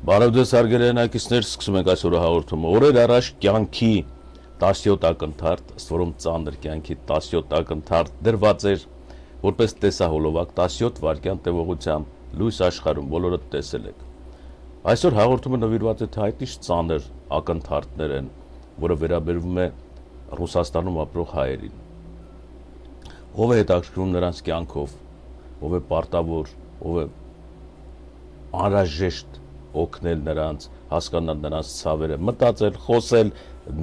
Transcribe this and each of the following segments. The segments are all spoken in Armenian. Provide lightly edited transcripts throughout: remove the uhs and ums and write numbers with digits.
Բարևձեզ հարգելենակիցներ, սկսում ենք այսօր հաղորդումը։ Օրեր առաջ կյանքի 17 ակնթարթ, ըստ որում ծանր կյանքի 17 ակնթարթ դրված էր որպես տեսահոլովակ 17 վայրկյան տևողությամբ լույս աշխարհում, բոլորդ տեսել եք։ Այսօր հաղորդումը նվիրված է թե այդ ինչ ծանր ակնթարթներ են, որը վերաբերվում է Ռուսաստանում ապրող հայերին։ Ով է հետաքրքրում նրանց կյանքով, ով է պարտավոր, ով է անհրաժեշտ օգնել նրանց, հասկանալ նրանց ցավերը, մտածել, խոսել,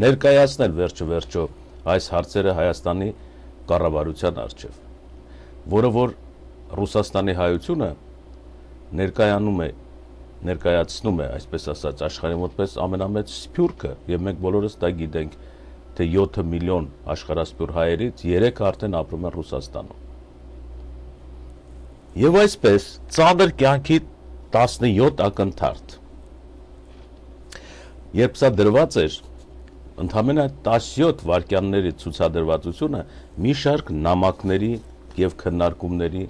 ներկայացնել վերջը այս հարցերը Հայաստանի կառավարության առջև, որը որ Ռուսաստանի հայությունը ներկայացնում է, այսպես ասած, աշխարհի մոտպես ամենամեծ սփյուռքը, եւ մենք բոլորս դա գիտենք, թե 7 միլիոն աշխարհասփյուռ հայերից 3-ը արդեն ապրում են Ռուսաստանում։ Եվ այսպես ծանր կյանքի 17 ակնթարթ։ Երբ սա դրված էր, ընդամենը 17 վայրկյանների ցուցադրվածությունը մի շարք նամակների եւ քննարկումների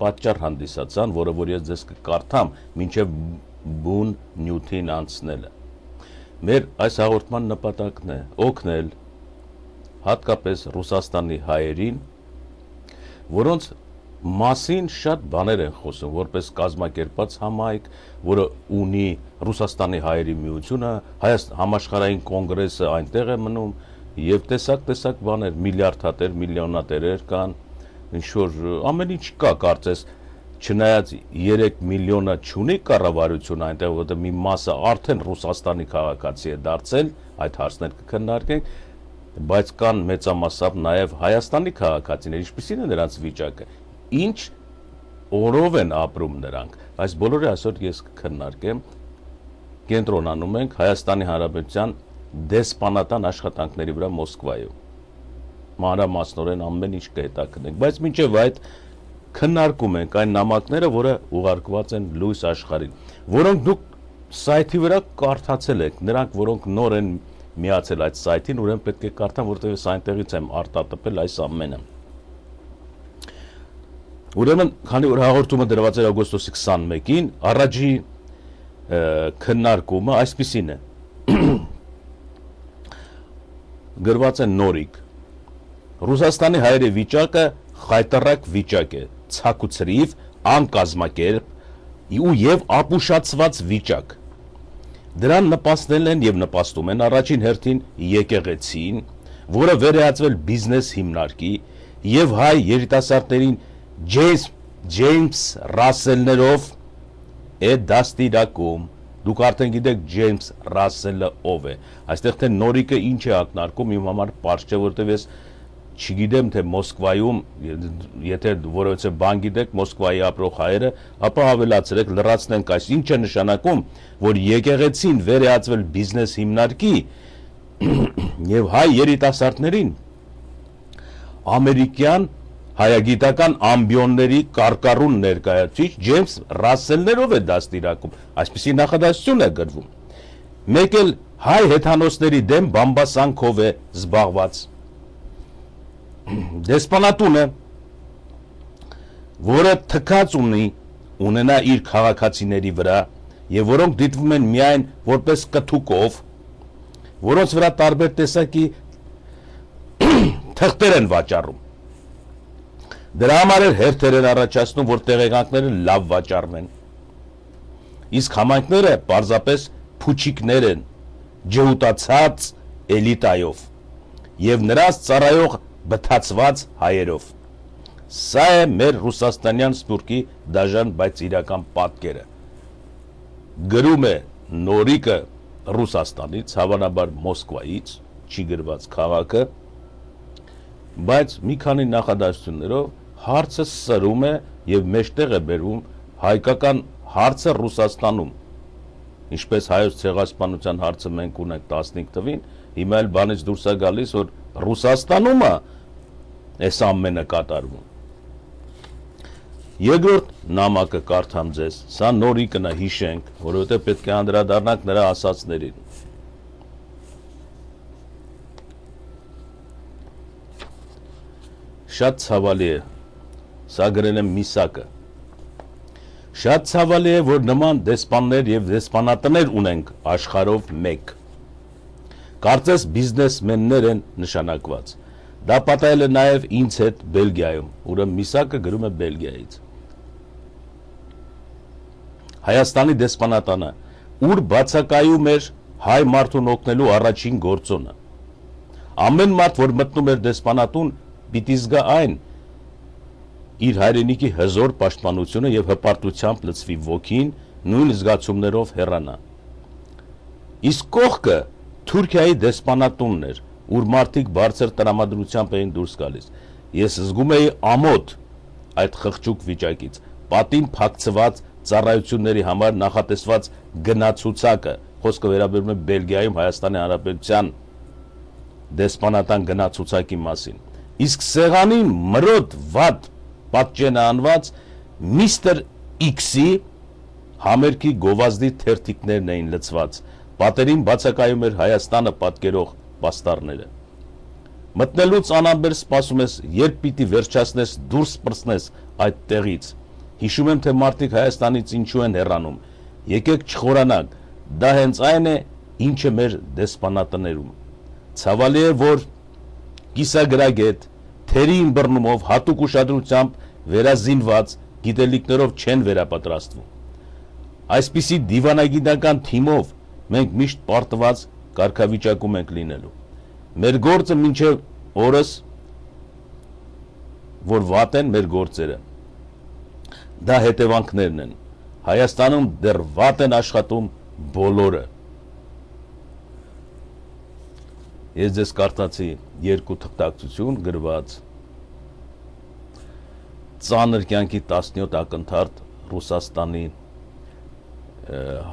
պատճառ հանդիսացան, որը որ ես ձեզ կկարդամ մինչեւ բուն նյութին անցնելը։ Մեր այս հաղորդման նպատակն է օգնել հատկապես Ռուսաստանի հայերին, որոնց մասին շատ բաներ են խոսում, որպես կազմակերպած համայնք, որը ունի Ռուսաստանի հայերի միությունը, համաշխարհային կոնգրեսը այնտեղ է մնում, եւ տեսակ բաներ, միլիարդատեր, միլիոնատերեր կան, ինչ որ ամեն ինչ կա, կարծես, չնայած 3 միլիոնը չունի կառավարություն այնտեղ, որտեղ մի մասը արդեն Ռուսաստանի քաղաքացի է դարձել, այդ հարցներ կքննարկենք, բայց կան մեծամասամբ նաեւ Հայաստանի քաղաքացիներ, ինչպիսին է նրանց վիճակը, ինչ օրով են ապրում նրանք, այս բոլորը այսօր ես կքննարկեմ, կենտրոնանում ենք Հայաստանի Հանրապետության դեսպանատան աշխատանքների վրա Մոսկվայում, մանրամասնորեն ամեն ինչ կհետաքննենք, բայց մինչև այդ քննարկում ենք այն նամակները, որը ուղարկված են լույս աշխարհին, որոնք դուք սայթի վրա կարդացել եք, նրանք որոնք նոր են միացել այդ սայթին, ուրեմն պետք է կարդան, որտեղ ես այնտեղից եմ արտատպել այս ամենը։ Ուրեմն, քանի որ հաղորդումը դրված էր օգոստոսի 21-ին, առաջի քննարկումը այսպիսին է։ Գրված է նորիկ։ Ռուսաստանի հայերի վիճակը խայտառակ վիճակ է, ցակուցրիվ, անկազմակերպ եւ ապուշացված վիճակ։ Դրան նպաստել են եւ նպաստում են առաջին հերթին եկեղեցին, որը վերահացվել բիզնես հիմնարկի եւ հայ երիտասարդներին Ջեյմս Ռասելներով է դաստիարակում։ Դուք արդեն գիտեք Ջեյմս Ռասելը ով է։ Այստեղ թե նորիկը ինչ է ակնարկում, իմ համար պարզ չէ, որտեղ ես չգիտեմ թե Մոսկվայում, եթե որովհետեւ բան գիտեք Մոսկվայի ապրող հայերը, ապա ավելացրեք, լրացնենք այս ինչ է նշանակում, որ եկեղեցին վերահացվել բիզնես հիմնարկի եւ հայ երիտասարդներին ամերիկյան հայագիտական ամբիոնների կարկառուն ներկայացուցիչ Ջեյմս Ռասելներով է դաստիարակում, այսպիսի նախադասություն է գրվում։ Մեկ էլ հայ հեթանոսների դեմ բամբասանքով է զբաղված։ Դեսպանատունը, որը թքած ունենա իր քաղաքացիների վրա եւ որոնք դիտվում են միայն որպես կթուկով, որոնց վրա տարբեր տեսակի թղթեր են վաճառում։ Դրա համար էլ հերթեր են առաջացնում, որ տեղեկանքները լավ վաճառվեն։ Իսկ համայնքները պարզապես փուչիկներ են, ջհուտացած էլիտայով եւ նրանց ծառայող բթացված հայերով։ Սա է մեր ռուսաստանյան սփյուռքի դաժան, բայց իրական պատկերը։ Գրում է նորիկը Ռուսաստանից, հավանաբար Մոսկվայից, չի գրված քաղաքը, բայց մի քանի նախադասություններով հարցը սրում է եւ մեջտեղ է բերում հայկական հարցը Ռուսաստանում, ինչպես հայոց ցեղասպանության հարցը մենք ունենք 15 թվին, հիմա էլ բանից դուրս է գալիս, որ Ռուսաստանում է այս ամենը կատարվում։ Երկրորդ նամակը կարդամ ձեզ, սա նորիկն է, հիշենք, որովհետեւ պետք է անդրադառնանք նրա ասածներին։ Շատ ցավալի է, սա գրել եմ Միսակը։ Շատ ցավալի է, որ նման դեսպաններ եւ դեսպանատներ ունենք աշխարհով մեկ։ Կարծես բիզնեսմեններ են նշանակված։ Դա պատահել է նաեւ ինձ հետ Բելգիայում, ուրեմն Միսակը գրում է Բելգիայից։ Հայաստանի դեսպանատանը, ուր բացակայում էր հայ մարդուն օգնելու առաջին գործոնը։ Ամեն մարդ, որ մտնում էր դեսպանատուն, պիտի զգա այն իր հայրենիքի հզոր պաշտպանությունը եւ հպարտությամբ լցվի ոգին, նույն զգացումներով հեռանա։ Իսկ կողքը Թուրքիայի դեսպանատունն էր, ուր մարդիկ բարձր տրամադրությամբ էին դուրս գալիս։ Ես զգում էի ամոթ այդ խղճուկ վիճակից, պատին փակցված ծառայությունների համար նախատեսված գնացուցակը, խոսքը վերաբերում է Բելգիայում Հայաստանի Հանրապետության դեսպանատան գնացուցակի մասին։ Իսկ սեղանին մրոտ վատ պատճենը անված Միստր X-ի համերգի գովազդի թերթիկներն էին լցված, պատերին բացակայում էր Հայաստանը պատկերող պաստառները։ Մտնելուց անամբեր սպասում ես, երբ պիտի վերջացնես դուրս պրծնես այդ տեղից։ Հիշում եմ, թե մարդիկ Հայաստանից ինչու են հեռանում։ Եկեք չխորանանք, դա հենց այն է, ինչը մեր դեսպանատներում։ Ցավալի է, որ կիսագրագետ, թերի ըմբռնումով, հատուկ ուշադրությամբ վերազինված գիտելիքներով չեն վերապատրաստվում։ Այսպիսի դիվանագիտական թիմով մենք միշտ պարտված կարգավիճակում ենք լինելու։ Մեր գործը մինչև օրս, որ վատ են մեր գործերը, դա հետևանքներն են։ Հայաստանում դեռ վատ են աշխատում բոլորը։ Ես ձեզ կարդացի երկու թղթակցություն գրված ծանր կյանքի 17 ակնթարթ Ռուսաստանի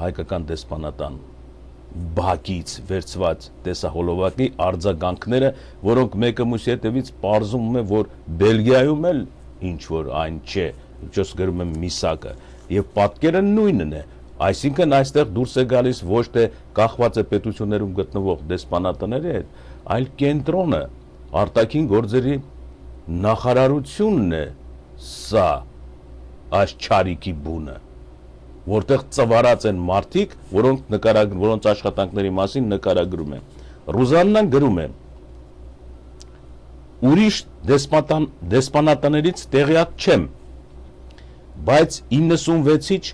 հայկական դեսպանատան բակից վերցված տեսահոլովակի արձագանքները, որոնք մեկը մյուսի հետևից պարզում է, որ Բելգիայում էլ ինչ որ այն չէ, ինչպես գրում եմ Միսակը, եւ պատկերը նույնն է, այսինքն այստեղ դուրս է գալիս ոչ թե կախված է պետություններում գտնվող դեսպանատների հետ, այլ կենտրոնը, արտաքին գործերի նախարարությունն է սա այս չարիքի բունը, որտեղ ծվարած են մարդիկ, որոնց աշխատանքների մասին նկարագրում են։ Ռուզաննան գրում է. ուրիշ դեսպանատներից տեղյակ չեմ, բայց 96-ից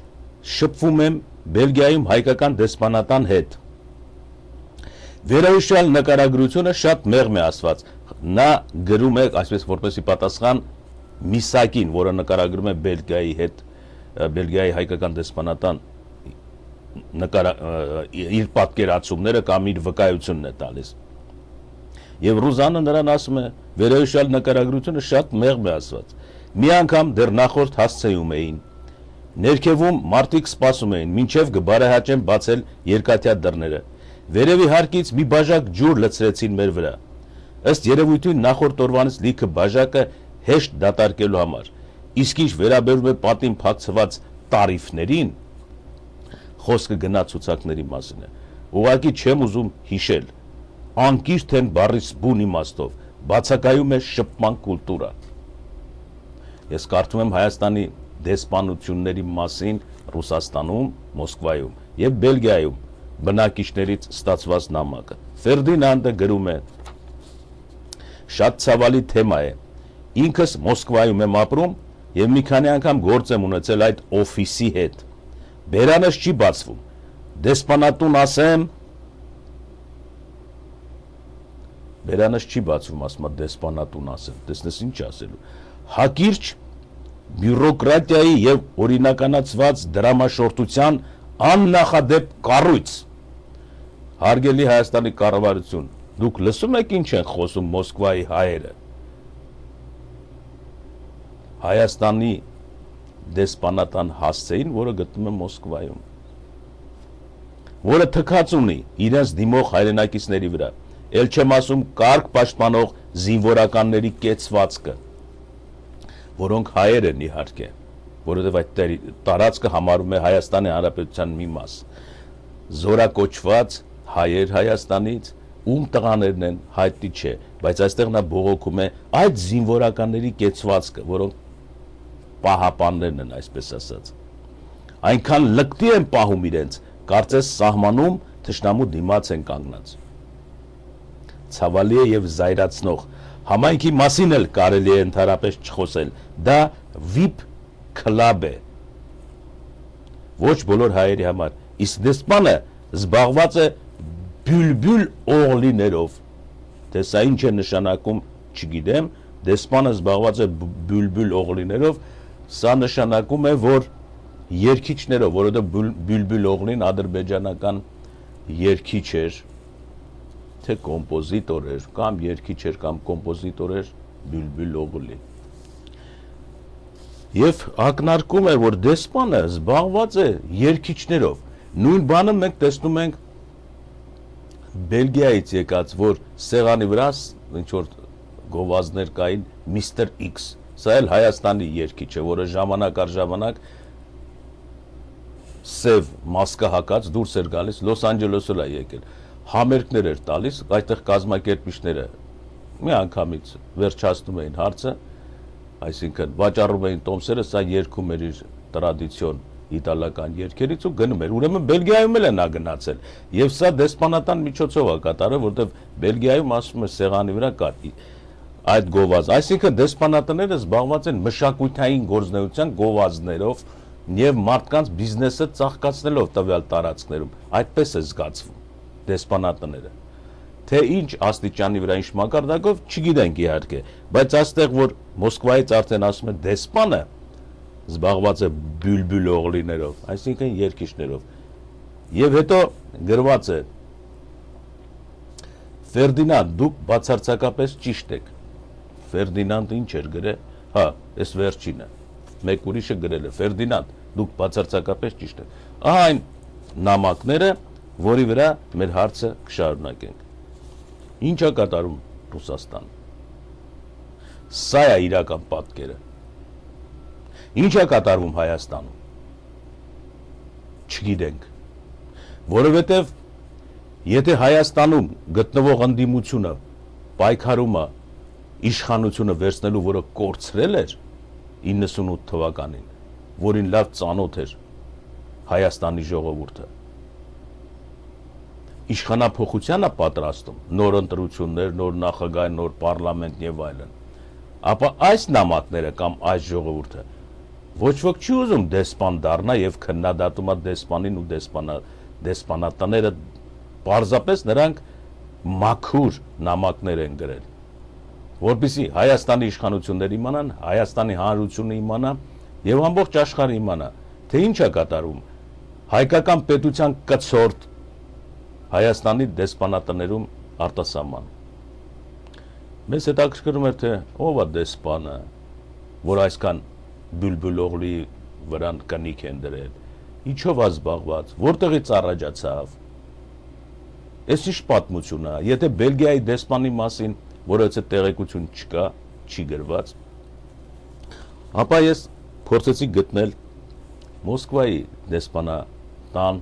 շփվում եմ Բելգիայում հայկական դեսպանատան հետ։ Վերահիշյալ նկարագրությունը շատ մեղմ է ասված։ Նա գրում է, այսպես որպեսի պատասխան Միսակին, որը նկարագրում է Բելգիայի հետ, Բելգիայի հայկական դեսպանատան իր պատկերացումները կամ իր վկայությունն է տալիս։ Եվ Ռուզանը նրան ասում է, վերահիշյալ նկարագրությունը շատ մեղմ է ասված։ Մի անգամ դեռ նախորդ հասցեում էին։ Ներքևում մարդիկ սպասում էին, մինչև կբարեհաճեն բացել երկաթյա դռները։ Վերևի հարկից մի բաժակ ջուր լցրեցին մեր վրա։ Ըստ երևույթին նախորդ օրվանից լիքը բաժակը հեշտ դատարկելու համար։ Իսկ ինչ վերաբերում է պատին փակցված տարիֆներին, խոսքը գնացուցակների մասին է։ Ուղղակի չեմ ուզում հիշել, անկիրթ են բառի բուն իմաստով, բացակայում է շփման կուլտուրա։ Ես կարդում եմ Հայաստանի դեսպանությունների մասին Ռուսաստանում, Մոսկվայում եւ Բելգիայում բնակիչներից ստացված նամակը։ Ֆերդինանդը գրում է. շատ ցավալի թեմա է։ Ինքս Մոսկվայում եմ ապրում եւ մի քանի անգամ գործ եմ ունեցել այդ օֆիսի հետ։ Բերանս չի բացվում։ Դեսպանատուն ասեմ, բերանս չի բացվում, ասում է դեսպանատուն ասեմ։ Տեսնես ինչ ասելու։ Հակիրճ բյուրոկրատիայի եւ օրինականացված դրամաշորտության աննախադեպ կառույց։ Հարգելի Հայաստանի կառավարություն, դուք լսում եք ինչ են խոսում Մոսկվայի հայերը։ Հայաստանի դեսպանատան հասցեին, որը գտնում է Մոսկվայում, որը թքած ունի իրենց դիմող հայրենակիցների վրա, ել չեմ ասում կարգ պաշտպանող զինվորականների կեցվածքը, որոնք հայեր են իհարկե, որովհետև այդ տարածքը համարում է Հայաստանի Հանրապետության մի մաս, զորակոչված հայեր Հայաստանից, ում տղաներն են հայտնի չէ, բայց այստեղ նա բողոքում է այդ զինվորականների կեցվածքը, որոնք պահապաններն են, այսպես ասած։ այնքան լկտի են պահում իրենց, կարծես սահմանում թշնամու դիմաց են կանգնած։ Ցավալի է եւ զայրացնող, համայնքի մասին էլ կարելի է ընդհանրապես չխոսել, դա VIP club է, ոչ բոլոր հայերի համար, իսկ դեսպանը զբաղված է բյուլբյուլ օղլիներով, թե սա ինչ է նշանակում չգիտեմ, դեսպանը զբաղված է բյուլբյուլ օղլիներով, սա նշանակում է, որ երգիչներով, որովհետև բյուլբյուլ օղլին ադրբեջանական երգիչ էր, թե կոմպոզիտոր էր, կամ երգիչ էր, կամ կոմպոզիտոր էր բյուլբյուլ օղլի։ Եվ ակնարկում է, որ դեսպանը զբաղված է երգիչներով, նույն բանը մենք տեսնում ենք Բելգիայից եկած, որ սեղանի վրա ինչ-որ գովազդներ կային Mr. X, սա էլ Հայաստանի երգիչ է, որը ժամանակ առ ժամանակ սև մասկա հակած դուրս էր գալիս, Լոս Անջելեսով է եկել, համերգներ էր տալիս, այդտեղ կազմակերպիչները մի անգամից վերջացնում էին հարցը, այսինքն վաճառում էին տոմսերը, սա երգում էր իր տրադիցիոն իտալական երգերից ու գնում էր, ուրեմն Բելգիայում էլ է նա գնացել, եւ սա դեսպանատան միջոցով է կատարել, որտեղ Բելգիայում ասում է սեղանի վրա կար այդ գովազդ, այսինքն դեսպանատները զբաղված են մշակութային գործունեության գովազդներով եւ մարդկանց բիզնեսը ծաղկացնելով տվյալ տարածքներում, այդպես է զգացվում դեսպանատները, թե ինչ աստիճանի վրա ինչ մակարդակով չգիտենք իհարկե, բայց այստեղ որ Մոսկվայից արդեն ասում է դեսպանը զբաղված է բյուլբյուլ օղլիներով, այսինքն երգիչներով, եւ հետո գրված է Ֆերդինանդ, դուք բացարձակապես ճիշտ եք, Ֆերդինանդ ինչ էր գրել, հա, այս վերջինը, մեկ ուրիշը գրել է, Ֆերդինանդ, դուք բացարձակապես ճիշտ եք, ահա այն նամակները, որի վրա մեր հարցը կշարունակենք, ինչ է կատարում Ռուսաստանը, սա է իրական պատկերը, ինչ է կատարվում Հայաստանում, չգիտենք, որովհետև եթե Հայաստանում գտնվող ընդդիմությունը, պայքարումը, իշխանությունը վերցնելու, որը կորցրել էր 98 թվականին, որին լավ ծանոթ էր Հայաստանի ժողովուրդը, իշխանափոխությանը պատրաստում, նոր ընտրություններ, նոր նախագահ, նոր պարլամենտ եւ այլն, ապա այս նամակները կամ այս ժողովուրդը ոչ ոք չի ուզում դեսպան դառնա եւ քննադատում է դեսպանին ու դեսպանատները պարզապես նրանք մաքուր նամակներ են գրել, որպեսզի Հայաստանի իշխանությունները իմանան, Հայաստանի հանրությունը իմանա եւ ամբողջ աշխարհը իմանա, թե ինչ է կատարում հայկական պետության կցորդ Հայաստանի դեսպանատներում արտասահման։ Մեզ հետաքրքրում է, թե ով է դեսպանը, որ այսքան բյուլբյուլ օղլի վրան կնիք են դրել, ինչով է զբաղված, որտեղից առաջացավ, այս ինչ պատմություն է, եթե Բելգիայի դեսպանի մասին որովհետեւ տեղեկություն չկա, չի գրված, ապա ես փորձեցի գտնել Մոսկվայի դեսպանատան,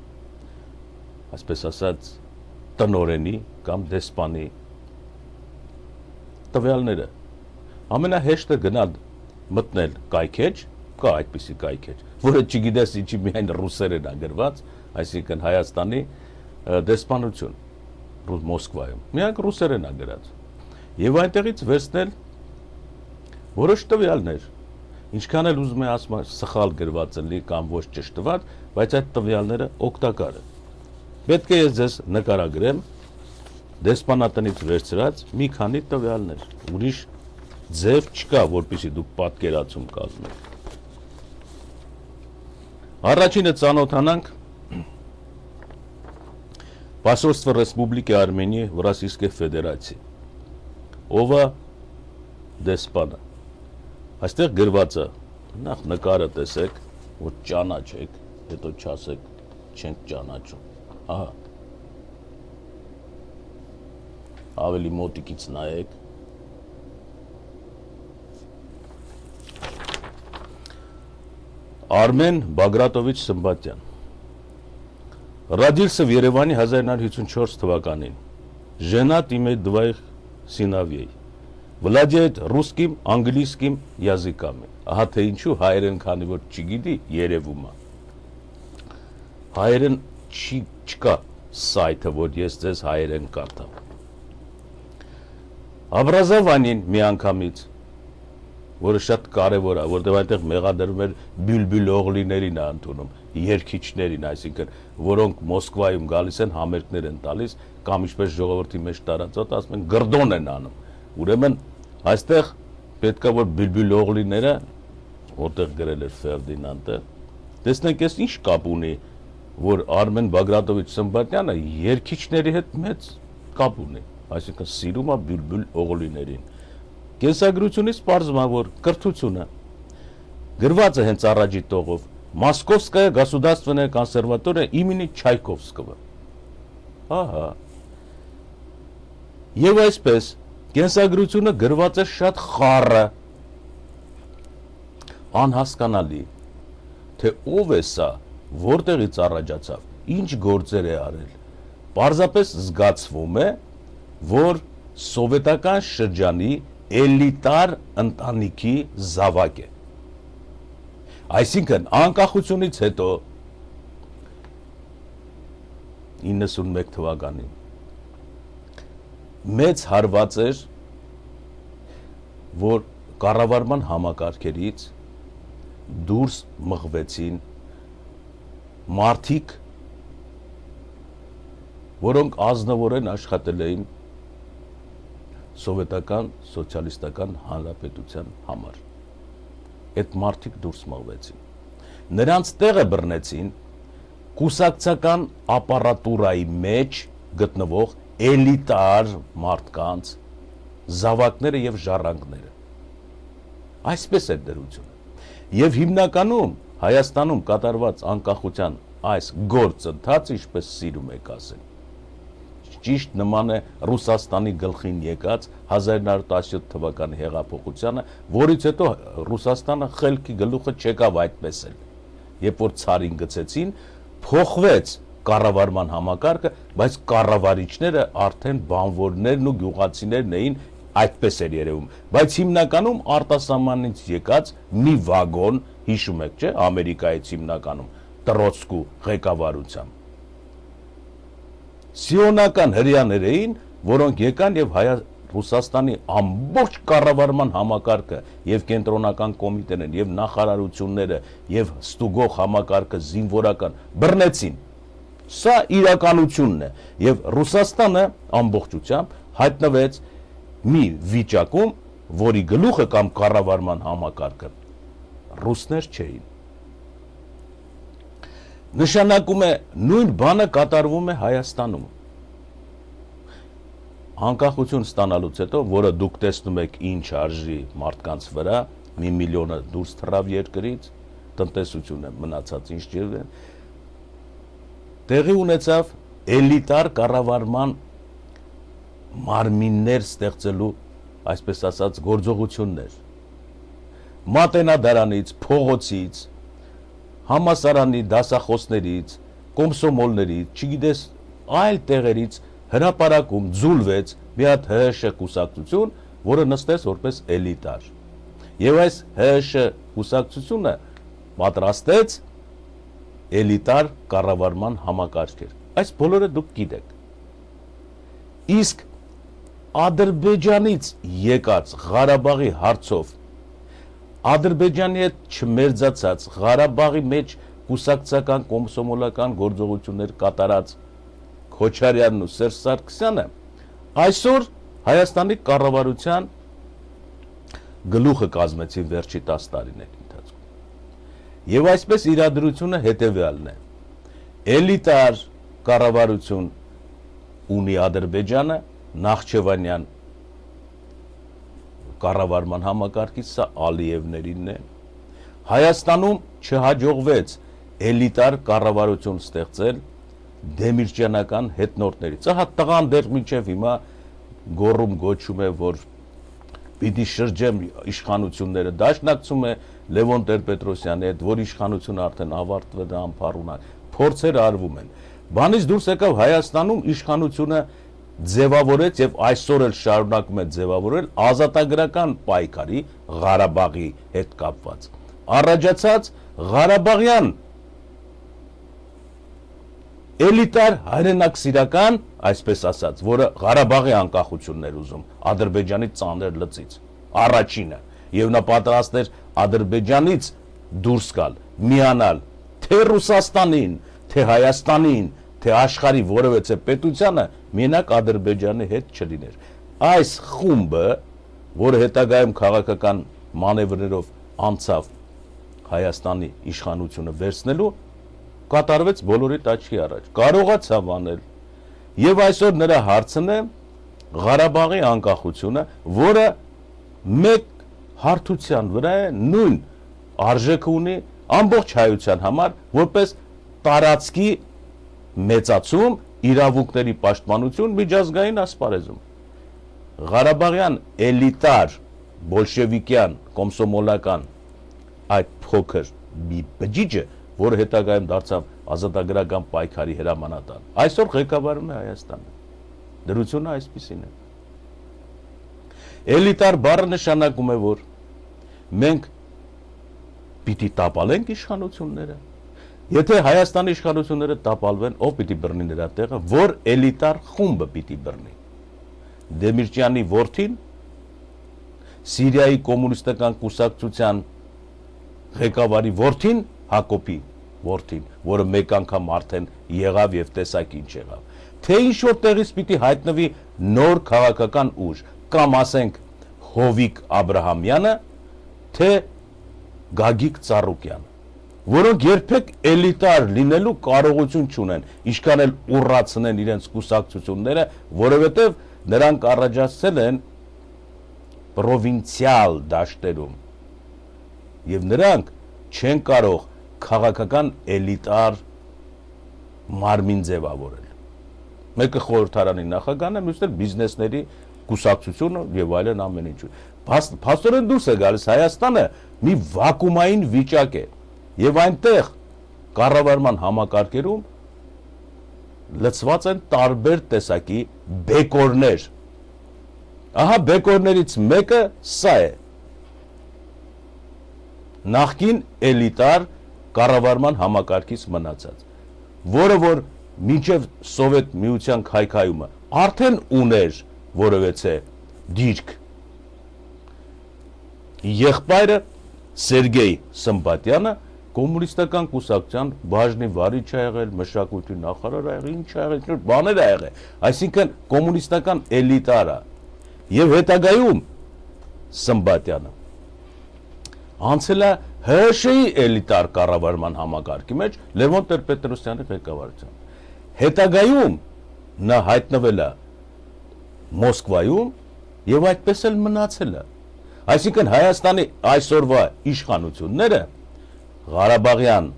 այսպես ասած, տնօրենի կամ դեսպանի տվյալները, ամենահեշտը գնալ մտնել կայքեջ, կա այդպիսի կայքեջ, որը չգիտես ինչի միայն ռուսերեն է գրված, այսինքն Հայաստանի դեսպանություն Մոսկվայում, միակ ռուսերեն է գրած, եւ այնտեղից վերցնել որոշ տվյալներ, ինչքան էլ ուզում է ասում սխալ գրված լինի կամ ոչ ճշտված, բայց այդ տվյալները օգտակար են։ Պետք է ես ձեզ նկարագրեմ դեսպանատնից վերցրած մի քանի տվյալներ, ուրիշ ձև չկա, որպեսզի դուք պատկերացում կազմեք։ Առաջինը ծանոթանանք Посольство Республики Армении в Российской Федерации, ով է դեսպանը, այստեղ գրված է, նախ նկարը տեսեք, որ ճանաչեք, հետո չասեք, չենք ճանաչում, ահա, ավելի մոտիկից նայեք, Армен Багратович Сымбатян родился в Ереване 1954 թվականին, женат, имеет двоих сыновей, владеет русским, английским языками, ահա թե ինչու հայերեն քանի որ չգիտի երևում է, հայերեն չկա սայթը, որ ես ձեզ հայերեն կարդամ։ Образованին մի անգամից, որը շատ կարևոր է, որտեղ այնտեղ մեղադրում էր Բյուլբյուլ Օղլիներին է ընդունում, երգիչներին, այսինքն, որոնք Մոսկվայում գալիս են, համերգներ են տալիս, կամ ինչպես ժողովրդի մեջ տարածած, ասում են գրդոն են անում։ Ուրեմն այստեղ պետք է որ Բյուլբյուլ Օղլիները, որտեղ գրել էր Ֆերդինանդը, տեսնենք ես ինչ կապ ունի, որ Արմեն Բագրատովիչ Սմբատյանը երգիչների հետ մեծ կապ ունի, այսինքն սիրում է Բյուլբյուլ Օղլիներին։ Կենսագրությունից պարզվում է, որ կրթությունը գրված է հենց առաջի տողով Մոսկովская государственная консерватория имени Չայկովսկого։ Ահա։ Եվ այսպես կենսագրությունը գրված է շատ խառը, անհասկանալի, թե ով է սա, որտեղից առաջացավ, ինչ գործեր է արել։ Պարզապես զգացվում է, որ սովետական շրջանի էլիտար ընտանիքի զավակ է։ Այսինքն անկախությունից հետո 91 թվականին մեծ հարված էր, որ կառավարման համակարգերից դուրս մղվեցին մարդիկ, որոնք ազնվորեն աշխատել էին սովետական սոցիալիստական հանրապետության համար։ Այդ մարդիկ դուրս մղվեցին։ Նրանց տեղը բռնեցին կուսակցական ապարատուրայի մեջ գտնվող էլիտար մարդկանց զավակները եւ ժառանգները։ Այսպես է դրությունը։ Եվ հիմնականում Հայաստանում կատարված անկախության այս գործընթացը, ինչպես սիրում եք ասել, ճիշտ նման է Ռուսաստանի գլխին եկած 1917 թվականի հեղափոխությանը, որից հետո Ռուսաստանը խելքի գլուխը չեկավ այդպես էլ։ Երբ որ ցարին գցեցին, փոխվեց կառավարման համակարգը, բայց կառավարիչները արդեն բանվորներն ու գյուղացիներն էին, այդպես էր երևում։ Բայց հիմնականում արտասահմանից եկած մի վագոն, հիշում եք, չէ՞, Ամերիկայից հիմնականում Տրոցկու ղեկավարությամբ սիոնական հրյաներ էին, որոնք եկան եւ Ռուսաստանի ամբողջ կառավարման համակարգը եւ կենտրոնական կոմիտեներն եւ նախարարությունները եւ ստուգող համակարգը զինվորական բռնեցին։ Սա իրականությունն է եւ Ռուսաստանը ամբողջությամբ հայտնվեց մի վիճակում, որի գլուխը կամ կառավարման համակարգը ռուսներ չէին։ Նշանակում է նույն բանը կատարվում է Հայաստանում։ Անկախություն ստանալուց հետո, որը դուք տեսնում եք ինչ արժի մարդկանց վրա, 1 միլիոնը դուրս թռավ երկրից, տնտեսությունը մնացած ինչ ջրվեն, տեղի ունեցավ էլիտար կառավարման մարմիններ ստեղծելու, այսպես ասած, գործողություններ։ Մատենադարանից, փողոցից, համասարանի դասախոսներից, կոմսոմոլներից, չգիտես, այլ տեղերից հրապարակում ձուլվեց մի հատ ՀՀՇ կուսակցություն, որը նստեց որպես էլիտար։ Եվ այս ՀՀՇ կուսակցությունը պատրաստեց էլիտար կառավարման համակարգեր։ Այս բոլորը դուք գիտեք։ Իսկ Ադրբեջանից եկած Ղարաբաղի հարցով Ադրբեջանի հետ չմերձացած Ղարաբաղի մեջ կուսակցական կոմսոմոլական գործողություններ կատարած Քոչարյանն ու Սերժ Սարգսյանը այսօր Հայաստանի կառավարության գլուխը կազմեցին վերջի 10 տարիների ընթացքում։ Եվ այսպես իրադրությունը հետևյալն է. էլիտար կառավարություն ունի Ադրբեջանը, Նախճեվանյան կառավարման համակարգից, սա Ալիևներինն է։ Հայաստանում չհաջողվեց էլիտար կառավարություն ստեղծել դեմիրճյանական հետնորդներից։ Ահա տղան դեռ մինչև հիմա գոռում գոչում է, որ պիտի շրջեմ իշխանությունները, դաշնակցում է Լևոն Տեր-Պետրոսյանի հետ, որ իշխանությունը արդեն ավարտվել է, անփառունակ, փորձեր արվում են։ Բանից դուրս եկավ Հայաստանում իշխանությունը ձևավորեց եւ այսօր էլ շարունակում է ձևավորել ազատագրական պայքարի Ղարաբաղի հետ կապված։ Առաջացած Ղարաբաղյան էլիտար հայրենասիրական, այսպես ասած, որը Ղարաբաղի անկախությունն էր ուզում Ադրբեջանի ծանր լծից, առաջինը, եւ նա պատրաստ էր Ադրբեջանից դուրս գալ, միանալ թե Ռուսաստանին, թե Հայաստանին, թե աշխարհի որևէ պետությանը միանակ Ադրբեջանի հետ չլիներ։ Այս խումբը, որը հետագայում քաղաքական մանևրերով անցավ Հայաստանի իշխանությունը վերցնելու, կատարվեց բոլորի աչքի առաջ, կարողացավ անել, եւ այսօր նրա հարցն է Ղարաբաղի անկախությունը, որը մեկ հարթության վրա է, նույն արժեքը ունի ամբողջ հայության համար, որպես տարածքի մեծացում, իրավունքների պաշտպանություն միջազգային ասպարեզում։ Ղարաբաղյան էլիտար, բոլշևիկյան, կոմսոմոլական այդ փոքր մի բջիջը, որը հետագայում դարձավ ազատագրական պայքարի հրամանատար, այսօր ղեկավարում է Հայաստանը։ Դրությունը այսպիսին է։ Էլիտար բառը նշանակում է, որ մենք պիտի տապալենք իշխանությունները։ Եթե Հայաստանի իշխանությունները տապալվեն, ով պիտի բռնի նրա տեղը, որ էլիտար խումբը պիտի բռնի։ Դեմիրճյանի որդին, Սիրիայի կոմունիստական կուսակցության ղեկավարի որդին, Հակոբի որդին, որը մեկ անգամ արդեն եղավ եւ տեսակ ինչ եղավ, թե ինչ որ տեղից պիտի հայտնվի նոր քաղաքական ուժ, կամ ասենք Հովիկ Աբրահամյանը, թե Գագիկ Ծառուկյանը, որոնք երբեք էլիտար լինելու կարողություն չունեն, ինչքան էլ ուռացնեն իրենց կուսակցությունները, որովհետև նրանք առաջացել են պրովինցիալ դաշտերում եւ նրանք չեն կարող քաղաքական էլիտար մարմին ձևավորել։ Մեկը խորհրդարանի նախագահն է, մյուսը բիզնեսների կուսակցությունը եւ այլն ամեն ինչ։ Փաստորեն դուրս է գալիս Հայաստանը մի վակուումային վիճակ է եւ այնտեղ կառավարման համակարգերում լցված են տարբեր տեսակի բեկորներ։ Ահա բեկորներից մեկը սա է։ Նախկին էլիտար կառավարման համակարգից մնացած, որը որ մինչև Սովետ միության քայքայումը արդեն ուներ որևէ դիրք։ Եղբայրը Սերգեյ Սմբատյանը կոմունիստական կուսակցության բաժնի վարիչ է եղել, մշակույթի նախարար է եղել, ինչ է եղել, ինչ բաներ է եղել, այսինքն կոմունիստական էլիտար է։ Եվ հետագայում Սմբատյանը անցել է ՀՇ-ի էլիտար կառավարման համակարգի մեջ Լևոն Տեր-Պետրոսյանի ղեկավարությամբ։ Հետագայում նա հայտնվել է Մոսկվայում եւ այդպես էլ մնացել է։ Այսինքն Հայաստանի այսօրվա իշխանությունները Ղարաբաղյան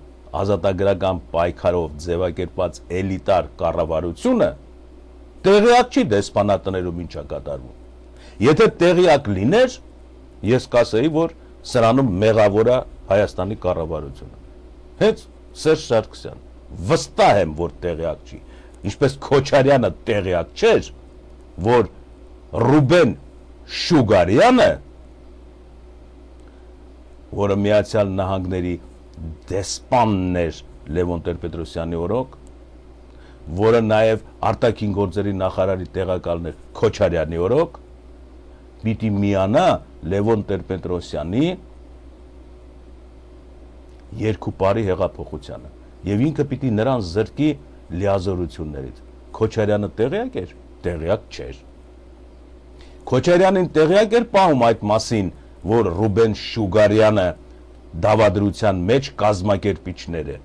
ազատագրական պայքարով ձևակերպած էլիտար կառավարությունը տեղյակ չի դեսպանատներում ինչա կատարվում։ Եթե տեղյակ լիներ, ես կասեի, որ սրանում մեղավոր է Հայաստանի կառավարությունը։ Հենց Սերժ Սարգսյան, վստահ եմ, որ տեղյակ չի, ինչպես Քոչարյանը տեղյակ չէր, որ Ռուբեն Շուգարյանը, որը Միացյալ Նահանգների դեսպանն էր Լևոն Տեր-Պետրոսյանի օրոք, որը նաև արտաքին գործերի նախարարի տեղակալն էր Քոչարյանի օրոք, պիտի միանա Լևոն Տեր-Պետրոսյանի երկու բարի հեղափոխությանը եւ ինքը պիտի նրան զրկի լիազորություններից։ Քոչարյանը տեղյակ էր, տեղյակ չէր։ Քոչարյանին տեղյակ էր պահում այդ մասին, որ Ռուբեն Շուգարյանը դավադրության մեջ կազմակերպիչներ է։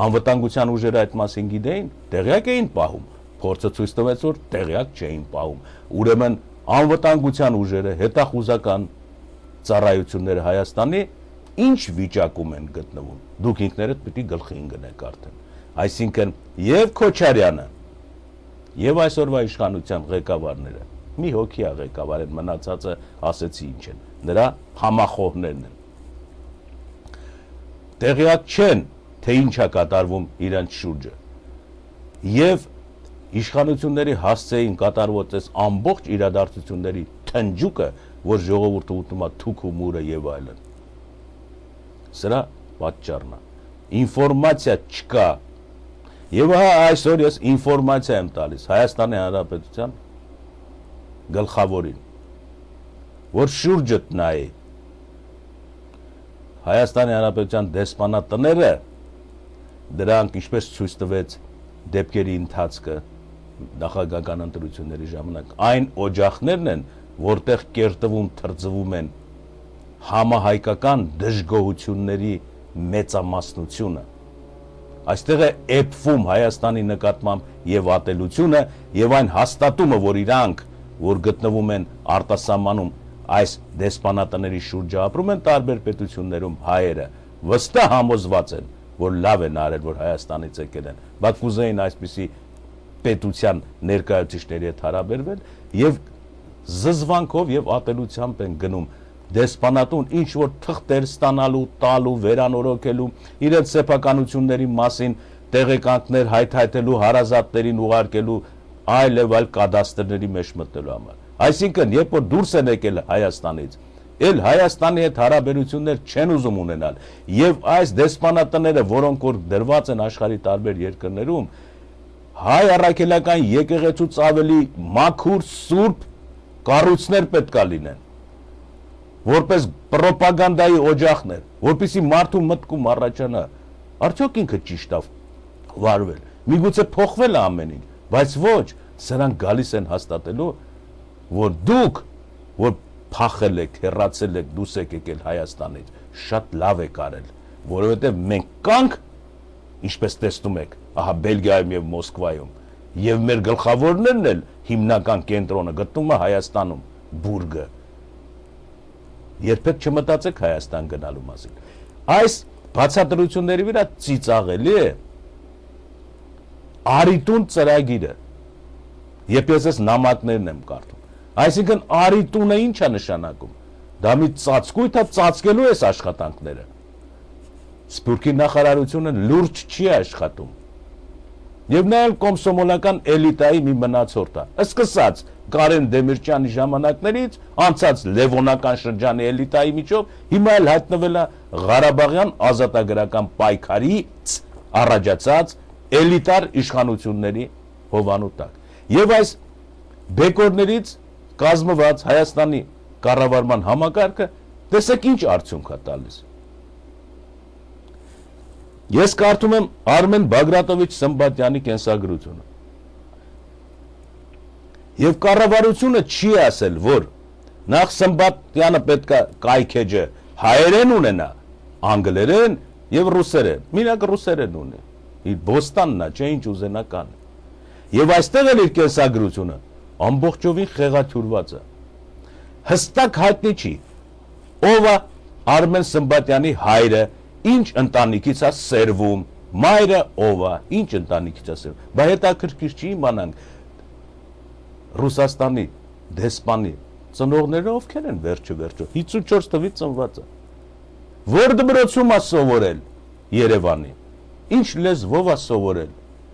Անվտանգության ուժերը այդ մասին գիտեին, տեղյակ էին պահում։ Փորձը ցույց տվեց, որ տեղյակ չէին պահում։ Ուրեմն անվտանգության ուժերը, հետախուզական ծառայությունները Հայաստանի ինչ վիճակում են գտնվում։ Դուք ինքներդ պիտի գլխի ընկնեք արդեն։ Այսինքն եւ Քոչարյանը եւ այսօրվա իշխանության ղեկավարները մի հոգի է ղեկավար են, մնացածը ասեցի ինչ են, նրա համախոհներն են։ Տեղյակ չեն, թե ինչ է կատարվում իրանց շուրջը։ Եվ իշխանությունների հասցեին կատարված այս ամբողջ իրադարձությունների թնջուկը, որ ժողովուրդը ուտում է թուք ու մուրը եւ այլն։ Սրա պատճառն է։ Ինֆորմացիա չկա։ Եվ այսօր ես ինֆորմացիա եմ տալիս Հայաստանի Հանրապետության գլխավորին, որ շուրջդ նայի Հայաստանի Հանրապետության դեսպանատները դրանք ինչպես ցույց տվեց դեպքերի ընթացքը նախագահական ընտրությունների ժամանակ այն օջախներն են, որտեղ կերտվում, թրծվում են համահայկական դժգոհությունների մեծամասնությունը։ Այստեղ է էփվում Հայաստանի նկատմամբ եւ ատելությունը եւ այն հաստատումը, որ իրանք, որ գտնվում են արտասահմանում այս դեսպանատների շուրջը ապրում են տարբեր պետություններում հայերը, վստահ համոզված են, որ լավ են արել, որ Հայաստանից եկել են, բայց կուզեին այսպիսի պետության ներկայացուցիչների հետ հարաբերվել եւ զզվանքով եւ ատելությամբ են գնում դեսպանատուն ինչ որ թղթեր ստանալու, տալու, վերանորոգելու, իրենց սեփականությունների մասին տեղեկանքներ հայթայթելու, հարազատներին ուղարկելու, այլ եւ այլ կադաստրների մեջ մտնելու համար։ Այսինքն, երբ որ դուրս են եկել Հայաստանից, էլ Հայաստանի հետ հարաբերություններ չեն ուզում ունենալ եւ այս դեսպանատները, որոնք որ դրված են աշխարհի տարբեր երկրներում, հայ առաքելական եկեղեցուց ավելի մաքուր, սուրբ կառույցներ պետքա լինեն, որպես պրոպագանդայի օջախներ, որպեսզի մարդու մտքում առաջանա, արդյոք ինքը ճիշտ է վարվել, միգուցե փոխվել է ամեն ինչ, բայց ոչ, սրանք գալիս են հաստատելու, որ դուք, որ փախել եք, հեռացել եք, դուրս եք եկել Հայաստանից, շատ լավ եք արել, որովհետև մենք կանք, ինչպես տեսնում եք, ահա Բելգիայում եւ Մոսկվայում, եւ մեր գլխավորներն էլ հիմնական կենտրոնը գտնվում է Հայաստանում, բուրգը։ Երբեք չմտածեք Հայաստան գնալու մասին։ Այս բացատրությունների վրա ծիծաղելի է Արիտուն ծրագիրը, երբ ես նամակներն եմ կարդում։ Այսինքն Արիտունը ինչ է նշանակում։ Դա մի ծածկույթ է ծածկելու այս աշխատանքները։ Սփյուռքի նախարարությունը լուրջ չի աշխատում։ Եվ նաև կոմսոմոլական էլիտայի մի մնացորդ է։ Սկսած Կարեն Դեմիրճյանի ժամանակներից, անցած Լևոնական շրջանի էլիտայի միջով, հիմա էլ հայտնվել է Ղարաբաղյան ազատագրական պայքարից առաջացած էլիտար իշխանությունների հովանու տակ։ Եվ այս բեկորներից կազմված Հայաստանի կառավարման համակարգը տեսեք ինչ արդյունք է տալիս։ Ես կարդում եմ Արմեն Բագրատովիչ Սմբատյանի կենսագրությունը։ Եվ կառավարությունը չի ասել, որ նախ Սմբատյանը պետք է կայքեջը հայերեն ունենա, անգլերեն եւ ռուսերեն։ Մինակ ռուսերեն ունի։ Իր բոստանն է, չէ ինչ ուզենա կան։ Եվ այստեղ էլ իր կենսագրությունը ամբողջովին խեղաթյուրված է։ Հստակ հայտնի չի, ով է Արմեն Սմբատյանի հայրը, ինչ ընտանիքից է սերվում, մայրը ով է, ինչ ընտանիքից է սերվում, բայց հետաքրքիր չի իմանանք Ռուսաստանի դեսպանի ծնողները ովքեր են վերջը 54 թվից ծնված է, որ դպրոցում է սովորել Երևանի, ինչ լեզվով է սովորել,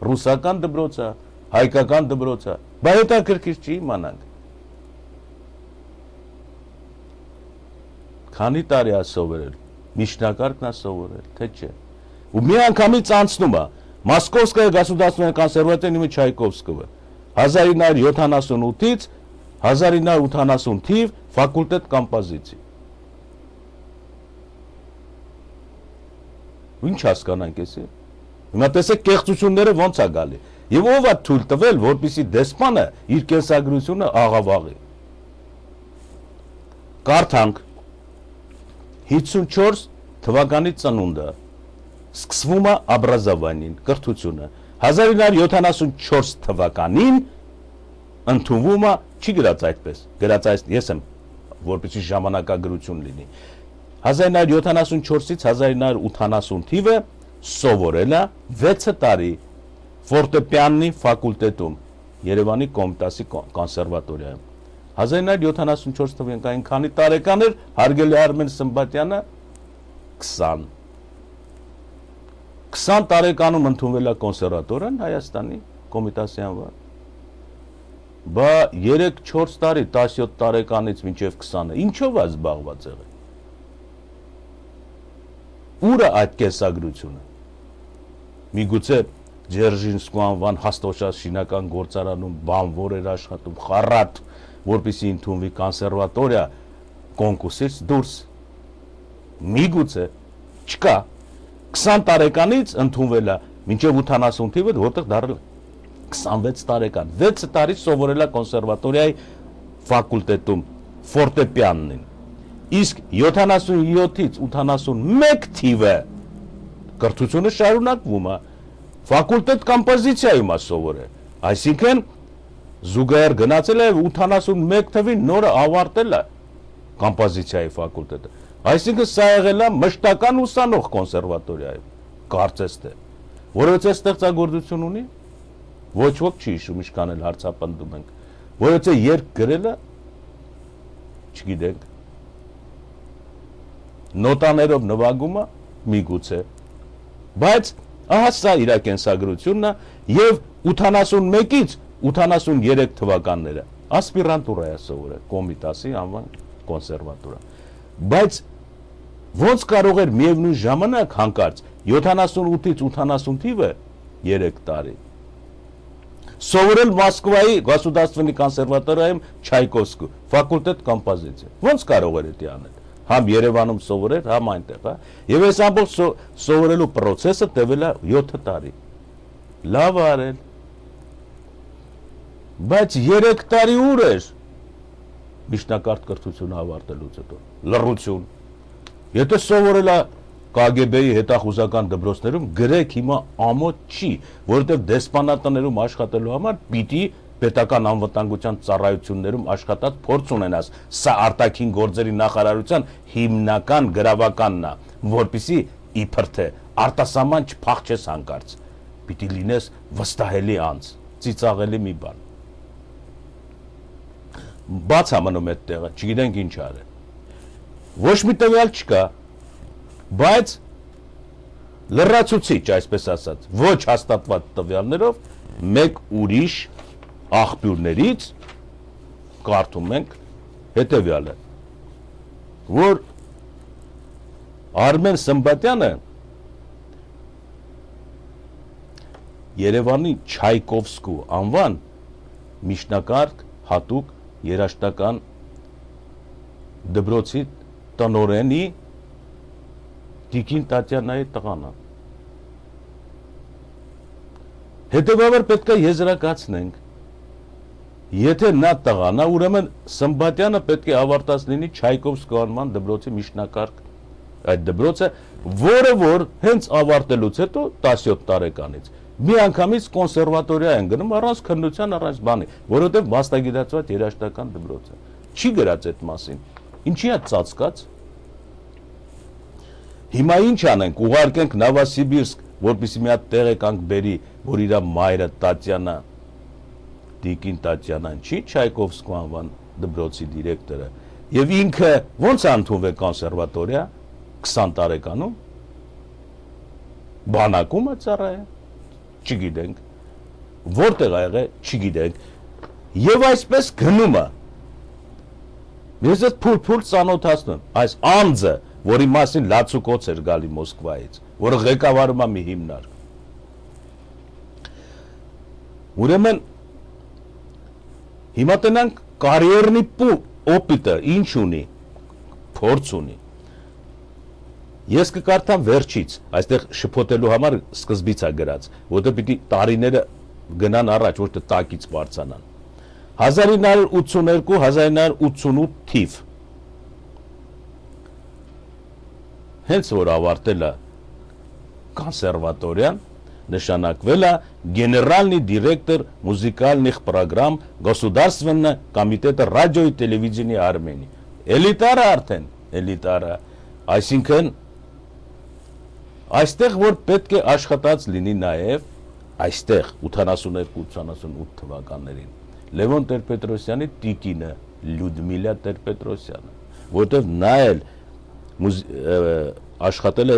ռուսական դպրոց է, հայկական դպրոց է, բայց հետաքրքիր չի իմանանք քանի տարի է սովորել, միջնակարգն է սովորել, թե չէ։ Ու մի անգամից անցնում է Մոսկովская государственная консерватория имени Չայկովսկого 1978-ից 1980 թիվ ֆակուլտետ կոմպոզիցիա։ Ինչ հասկանանք էսի։ Հիմա տեսեք կեղծությունները ոնց է գալի։ Եվ ով է թույլ տվել, որպեսզի դեսպանը իր կենսագրությունը աղավաղի։ Կարդանք 54 թվականի ծնունդը սկսվում է образованին, կրթությունը 1974 թվականին ընդունվում է, չի գրած այդպես, գրած այս ես եմ, որպեսզի ժամանակագրություն լինի 1974-ից 1980 թիվը սովորել է 6 տարի ֆորտեպիաննի ֆակուլտետում Երևանի Կոմիտասի կոնսերվատորիայում 1974 թվականին քանի տարեկան էր հարգելի Արմեն Սմբատյանը 20 տարեկանում ընդունվել է կոնսերվատորիան Հայաստանի Կոմիտասի անվան բա 3-4 տարի 17 տարեկանից մինչև 20-ը ինչով է զբաղված եղել Ուր է այդ կենսագրությունը միգուցե Ջերժինսկու անվան հաստոշաշինական գործարանում բանվոր էր աշխատում, խառատ, որպեսզի ընդունվի կոնսերվատորիա կոնկուրսից դուրս։ Միգուցե չկա 20 տարեկանից ընդունվել է մինչև 80 թիվը, որտեղ դարել 26 տարեկան, 6 տարի սովորել է կոնսերվատորիայի ֆակուլտետում ֆորտեպիանին։ Իսկ 77-ից 81 թիվը կրթությունը շարունակվում է, ֆակուլտետ կոմպոզիցիայում է սովորել, այսինքն զուգահեռ գնացել է 81 թվին նորը ավարտել է կոմպոզիցիայի ֆակուլտետը, այսինքն սա եղել է մշտական ուսանող կոնսերվատորիայում, կարծես թե, որովհետև ստեղծագործություն ունի, ոչ ոք չի հիշում, ինչքան էլ հարցապնդում ենք, որովհետև երբ գրել է, չգիտենք, նոտաներով նվագում է, միգուցե, բայց ահա սա իր կենսագրությունն է եւ 81-ից 83 թվականները ասպիրանտուրա է սովորել Կոմիտասի անվան կոնսերվատորիա, բայց ոնց կարող էր միևնույն ժամանակ հանկարծ 78-ից 80 թիվը 3 տարի սովորել Մոսկվայի Գոսուդարստվեննի կոնսերվատորիայում Չայկովսկու ֆակուլտետ կոմպոզիցիա, ոնց կարող էր դա անել, համ Երևանում սովորել, համ այնտեղ, հա, եւ այս ամբողջ սովորելու process-ը տևել է 7 տարի, լավ արել, բայց 3 տարի ուր էր միջնակարգ կրթությունը ավարտելուց հետո, լռություն, եթե սովորել է KGB-ի հետախուզական դպրոցներում գրեք հիմա ամոթ չի, որովհետև դեսպանատներում աշխատելու համար պիտի պետական անվտանգության ծառայություններում աշխատած փորձ ունենաս, սա արտաքին գործերի նախարարության հիմնական գրավականն է, որպեսզի իբր թե արտասահման չփախչես հանկարծ, պիտի լինես վստահելի անձ, ծիծաղելի մի բան։ Բաց ամնում այդ տեղը, չգիտենք ինչ արել, ոչ մի տվյալ չկա, բայց լրացուցիչ, այսպես ասած, ոչ հաստատված տվյալներով մեկ ուրիշ աղբյուրներից կարդում ենք հետևյալը, որ Արմեն Սմբատյանը Երևանի Չայկովսկու անվան միջնակարգ հատուկ երաժշտական դպրոցի տնօրենի Տիկին Տատյանայի տղան է։ Հետևաբար պետք է եզրակացնենք, եթե նա տղան է, ուրեմն Սմբատյանը պետք է ավարտած լինի Չայկովսկու անվան դպրոցի միջնակարգ այդ դպրոցը, որը որ հենց ավարտելուց հետո 17 տարեկանից մի անգամից կոնսերվատորիա են գնում առանց քննության, առանց բանի, որովհետև մասնագիտացված երաժշտական դպրոց է։ Չի գրած այդ մասին։ Ինչի է ծածկած։ Հիմա ինչ անենք, ուղարկենք Նովոսիբիրսկ, որպեսզի մի հատ տեղեկանք բերի, որ իր մայրը Տատյանա, Տիկին Տատյանան չի Չայկովսկու անվան դպրոցի դիրեկտորը, եւ ինքը ոնց է ընդունվել կոնսերվատորիա 20 տարեկանում, բանակում է ծառայել, չգիտենք, որտեղ ա եղել, չգիտենք, եւ այսպես գնում է։ Ես այդ փուլ ծանոթացնում, այս անձը, որի մասին լացուկոց էր գալի Մոսկվայից, որը ղեկավարում է մի հիմնարկ։ Ուրեմն հիմա տնանք կարիերնի օպիտը ինչ ունի, փորձ ունի։ Ես կկարդամ վերջից, այստեղ շփոթելու համար սկզբից է գրած, որտեղ պիտի տարիները գնան առաջ, ոչ թե տակից բարձրանան։ 1982-1988 թիվ։ Հենց որ ավարտել է կոնսերվատորիան, նշանակվել է գեներալնի դիրեկտոր մուզիկալных программ Государственного комитета радио и телевидения Армении։ Էլիտար արդեն, էլիտար, այսինքն այստեղ որ պետք է աշխատած լինի նաև այստեղ 82-88 թվականներին Լևոն Տեր-Պետրոսյանի տիկինը Լյուդմիլա Տեր-Պետրոսյանը, որտեղ նա էլ աշխատել է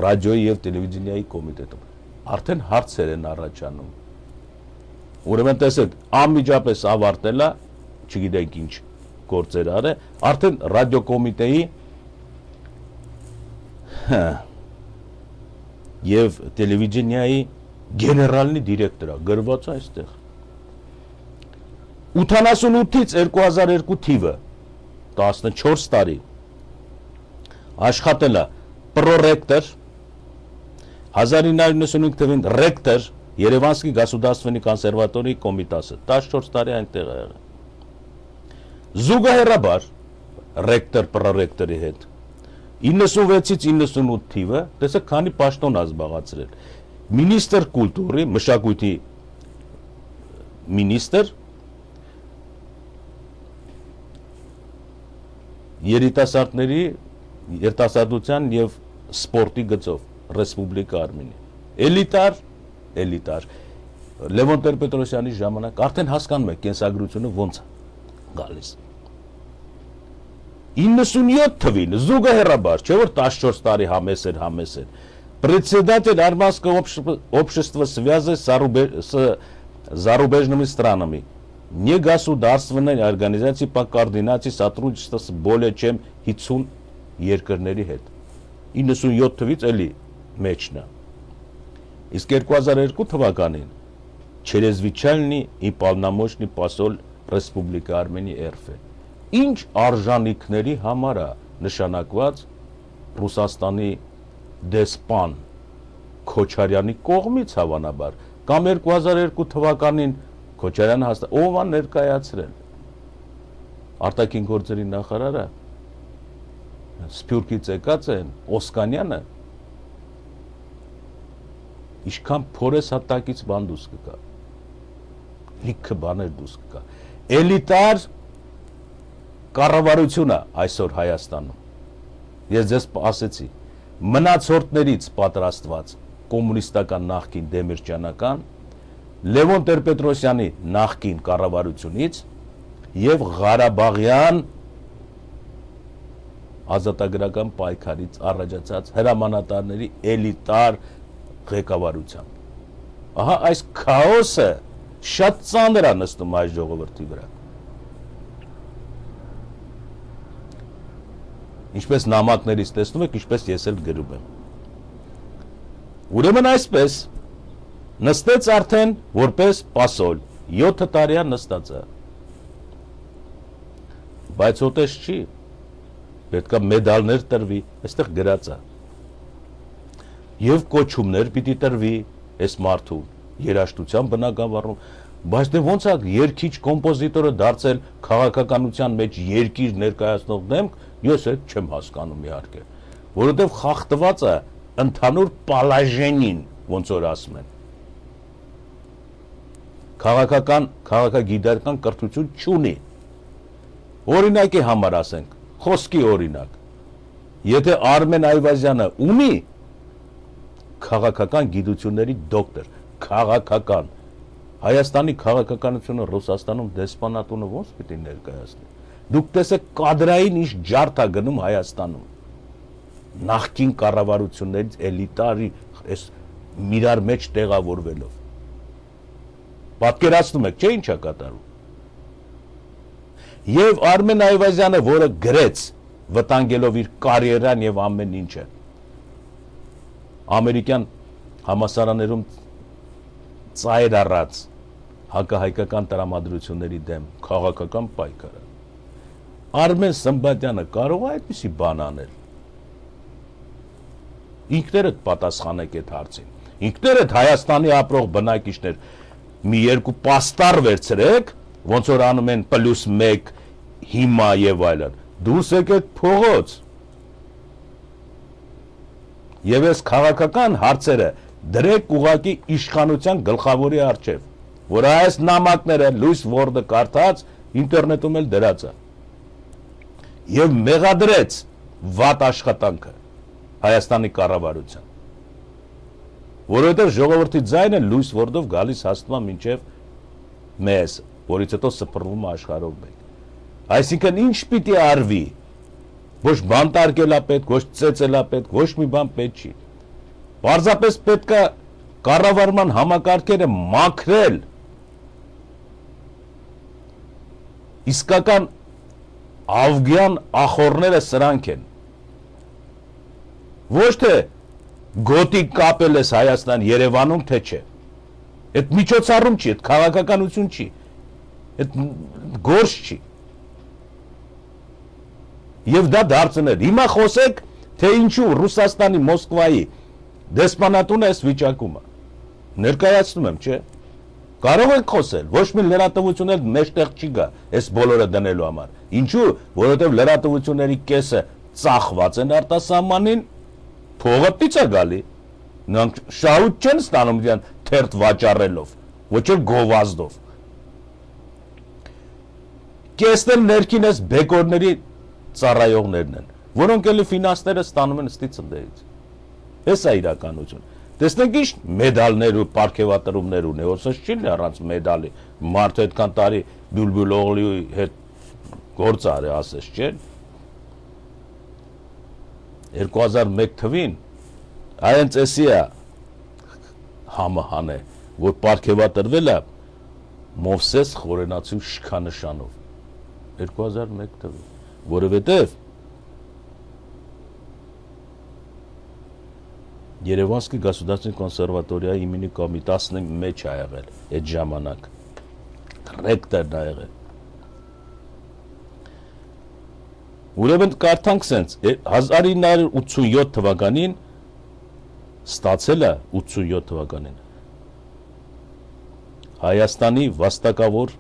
ռադիոյի եւ տելևիզիոնի կոմիտետում, արդեն հարցեր են առաջանում։ Ուրեմն տեսեք, անմիջապես ավարտել է, չգիտենք ինչ գործեր արել, արդեն ռադիոկոմիտեի եւ տելևիզիոնի գեներալնի դիրեկտորա գրված է այստեղ 88-ից 2002 թիվը 14 տարի աշխատել է պրոռեկտոր 1995 թվին ռեկտոր Երևանսկի Գասուդարստվենի կոնսերվատորի կոմիտասը 14 տարի այնտեղ է եղել զուգահեռաբար ռեկտոր պրոռեկտորի հետ 96-ից 98 թիվը տեսեք քանի պաշտոն է զբաղացրել Մինիստր կուլտուրի, մշակույթի մինիստր երիտասարդների երիտասարդության եւ սպորտի գծով Ռեսպուբլիկա Արմենիա էլիտար Լևոն Տեր-Պետրոսյանի ժամանակ արդեն հասկանում եք կենսագրությունը ոնց է գալիս 97 թվին զուգահեռաբար չէ որ 14 տարի համես էր Председатель Армянского общества связи с зарубежными странами, негосударственной организации по координации сотрудничества с более чем 50 երկրների հետ 97 թվից էլի մեջն է իսկ 2002 թվականին Чрезвычайный и полномочный посол Республики Армения ՌՖ ինչ արժանիքների համար է նշանակված Ռուսաստանի դեսպան Քոչարյանի կողմից հավանաբար կամ 2002 թվականին Քոչարյանը ով է ներկայացրել արտաքին գործերի նախարարը Սփյուռքից եկած են Օսկանյանը ինչքան փորես հատակից բան դուրս կգա լիքը բաներ դուրս կգա էլիտար կառավարությունը այսօր Հայաստանում ես ձեզ ասեցի մնացորդներից պատրաստված կոմունիստական նախկին դեմիրճյանական Լևոն Տեր-Պետրոսյանի նախկին կառավարությունից եւ Ղարաբաղյան ազատագրական պայքարից առաջացած հրամանատարների էլիտար ղեկավարությամբ ահա այս քաոսը շատ ծանր է նստում այս ժողովրդի վրա ինչպես նամակներից տեսնում եք, ինչպես ես էլ գրում եմ։ Ուրեմն այսպես նստեց արդեն որպես պասոլ 7 տարի նստած է։ Բայց ոտես չի, պետքա մեդալներ տրվի, այստեղ գրած է։ Եվ կոչումներ պիտի տրվի այս մարդուն, երաժշտության բնագավառում, բայց դե ոնց է երգիչ կոմպոզիտորը դարձել քաղաքականության մեջ երկիր ներկայացնող դեմք, ես այդ չեմ հասկանում իհարկե, որովհետև խախտված է ընդհանուր պալաժենին, ոնց որ ասում են։ Քաղաքագիտական կրթություն չունի։ Օրինակի համար ասենք, խոսքի օրինակ։ Եթե Արմեն Այվազյանը ունի քաղաքական գիտությունների դոկտոր, քաղաքական Հայաստանի քաղաքականությունը Ռուսաստանում դեսպանատունը ոնց պիտի ներկայացնի։ Դուք տեսեք կադրային ինչ ջարդ է գնում Հայաստանում։ Նախկին կառավարություններից էլիտարի այս միրար մեջ տեղավորվելով։ Պատկերացնում եք, չէ՞ ինչ է կատարում։ Եվ Արմեն Այվազյանը, որը գրեց վտանգելով իր կարիերան եւ ամեն ինչը, ամերիկյան համասարաներում ծայր առած հակահայկական տրամադրությունների դեմ քաղաքական պայքարը։ Արմեն Սմբատյանը կարող է այդպիսի բան անել։ Ինքներդ պատասխանեք այդ հարցին։ Ինքներդ Հայաստանի ապրող բնակիչներ մի երկու պաստառ վերցրեք, ոնց որ անում են +1 հիմա եւ այլն։ Դուրս եկեք փողոց։ Եվ այս քաղաքական հարցերը դրեք ուղակի իշխանության գլխավորի առջև, որ այս նամակները Լուիս Վորդը կարդաց, ինտերնետում էլ դրած է։ Եվ մեղադրեց վատ աշխատանքը Հայաստանի կառավարության։ Որովհետև ժողովրդի ձայնը Լուիս Վորդով գալիս հասնում է մինչև մեզ, որից հետո սփռվում է աշխարհով մեկ։ Այսինքն ինչ պիտի արվի։ Ոչ բանտարկել է պետք, ոչ ծեծել է պետք, ոչ մի բան պետք չի։ Պարզապես պետք է կառավարման համակարգերը մաքրել։ Իսկական ավգյան ախորները սրանք են։ Ոչ թե գոտի կապել ես Հայաստան Երևանում, թե չէ։ Այդ միջոցառում չի, այդ քաղաքականություն չի, այդ գործ չի։ Եվ դա դարձնել։ Հիմա խոսեք, թե ինչու Ռուսաստանի Մոսկվայի դեսպանատունը այս վիճակում է։ Ներկայացնում եմ, չէ՞։ Կարող ենք խոսել, ոչ մի լրատվություն էլ մեջտեղ չի գա այս բոլորը դնելու համար։ Ինչու՞, որովհետև լրատվությունների կեսը ծախված են արտասահմանին, փողը պից է գալի։ Նրանք շահույթ չեն ստանում իրեն թերթ վաճառելով, ոչ էլ գովազդով։ Կեսն էլ ներքին այս բեկորների ծառայողներն են, որոնք էլի ֆինանսները ստանում են ըստի ծնդերից։ Էս է իրականություն։ Տեսնենք ինչ մեդալներ ու պարգևատրումներ ունի, ոսոց չի առանց մեդալի, մարդը այդքան տարի Բյուլբյուլ Օղլիի հետ գործ արի, ասես, չէ՞։ 2001 թվին այնց էսի է համահան է, որ պարգևատրվել է Մովսես Խորենացու շքանշանով 2001 թվին, որովհետև Երևանսկի գосударственной կոնսերվատորիայի իմինի կոմիտասն մեջ ա եղել այդ ժամանակ, ռեկտորն ա եղել։ Ուրեմն կարդանք սենց 1987 թվականին ստացել է 87 թվականին Հայաստանի վաստակավոր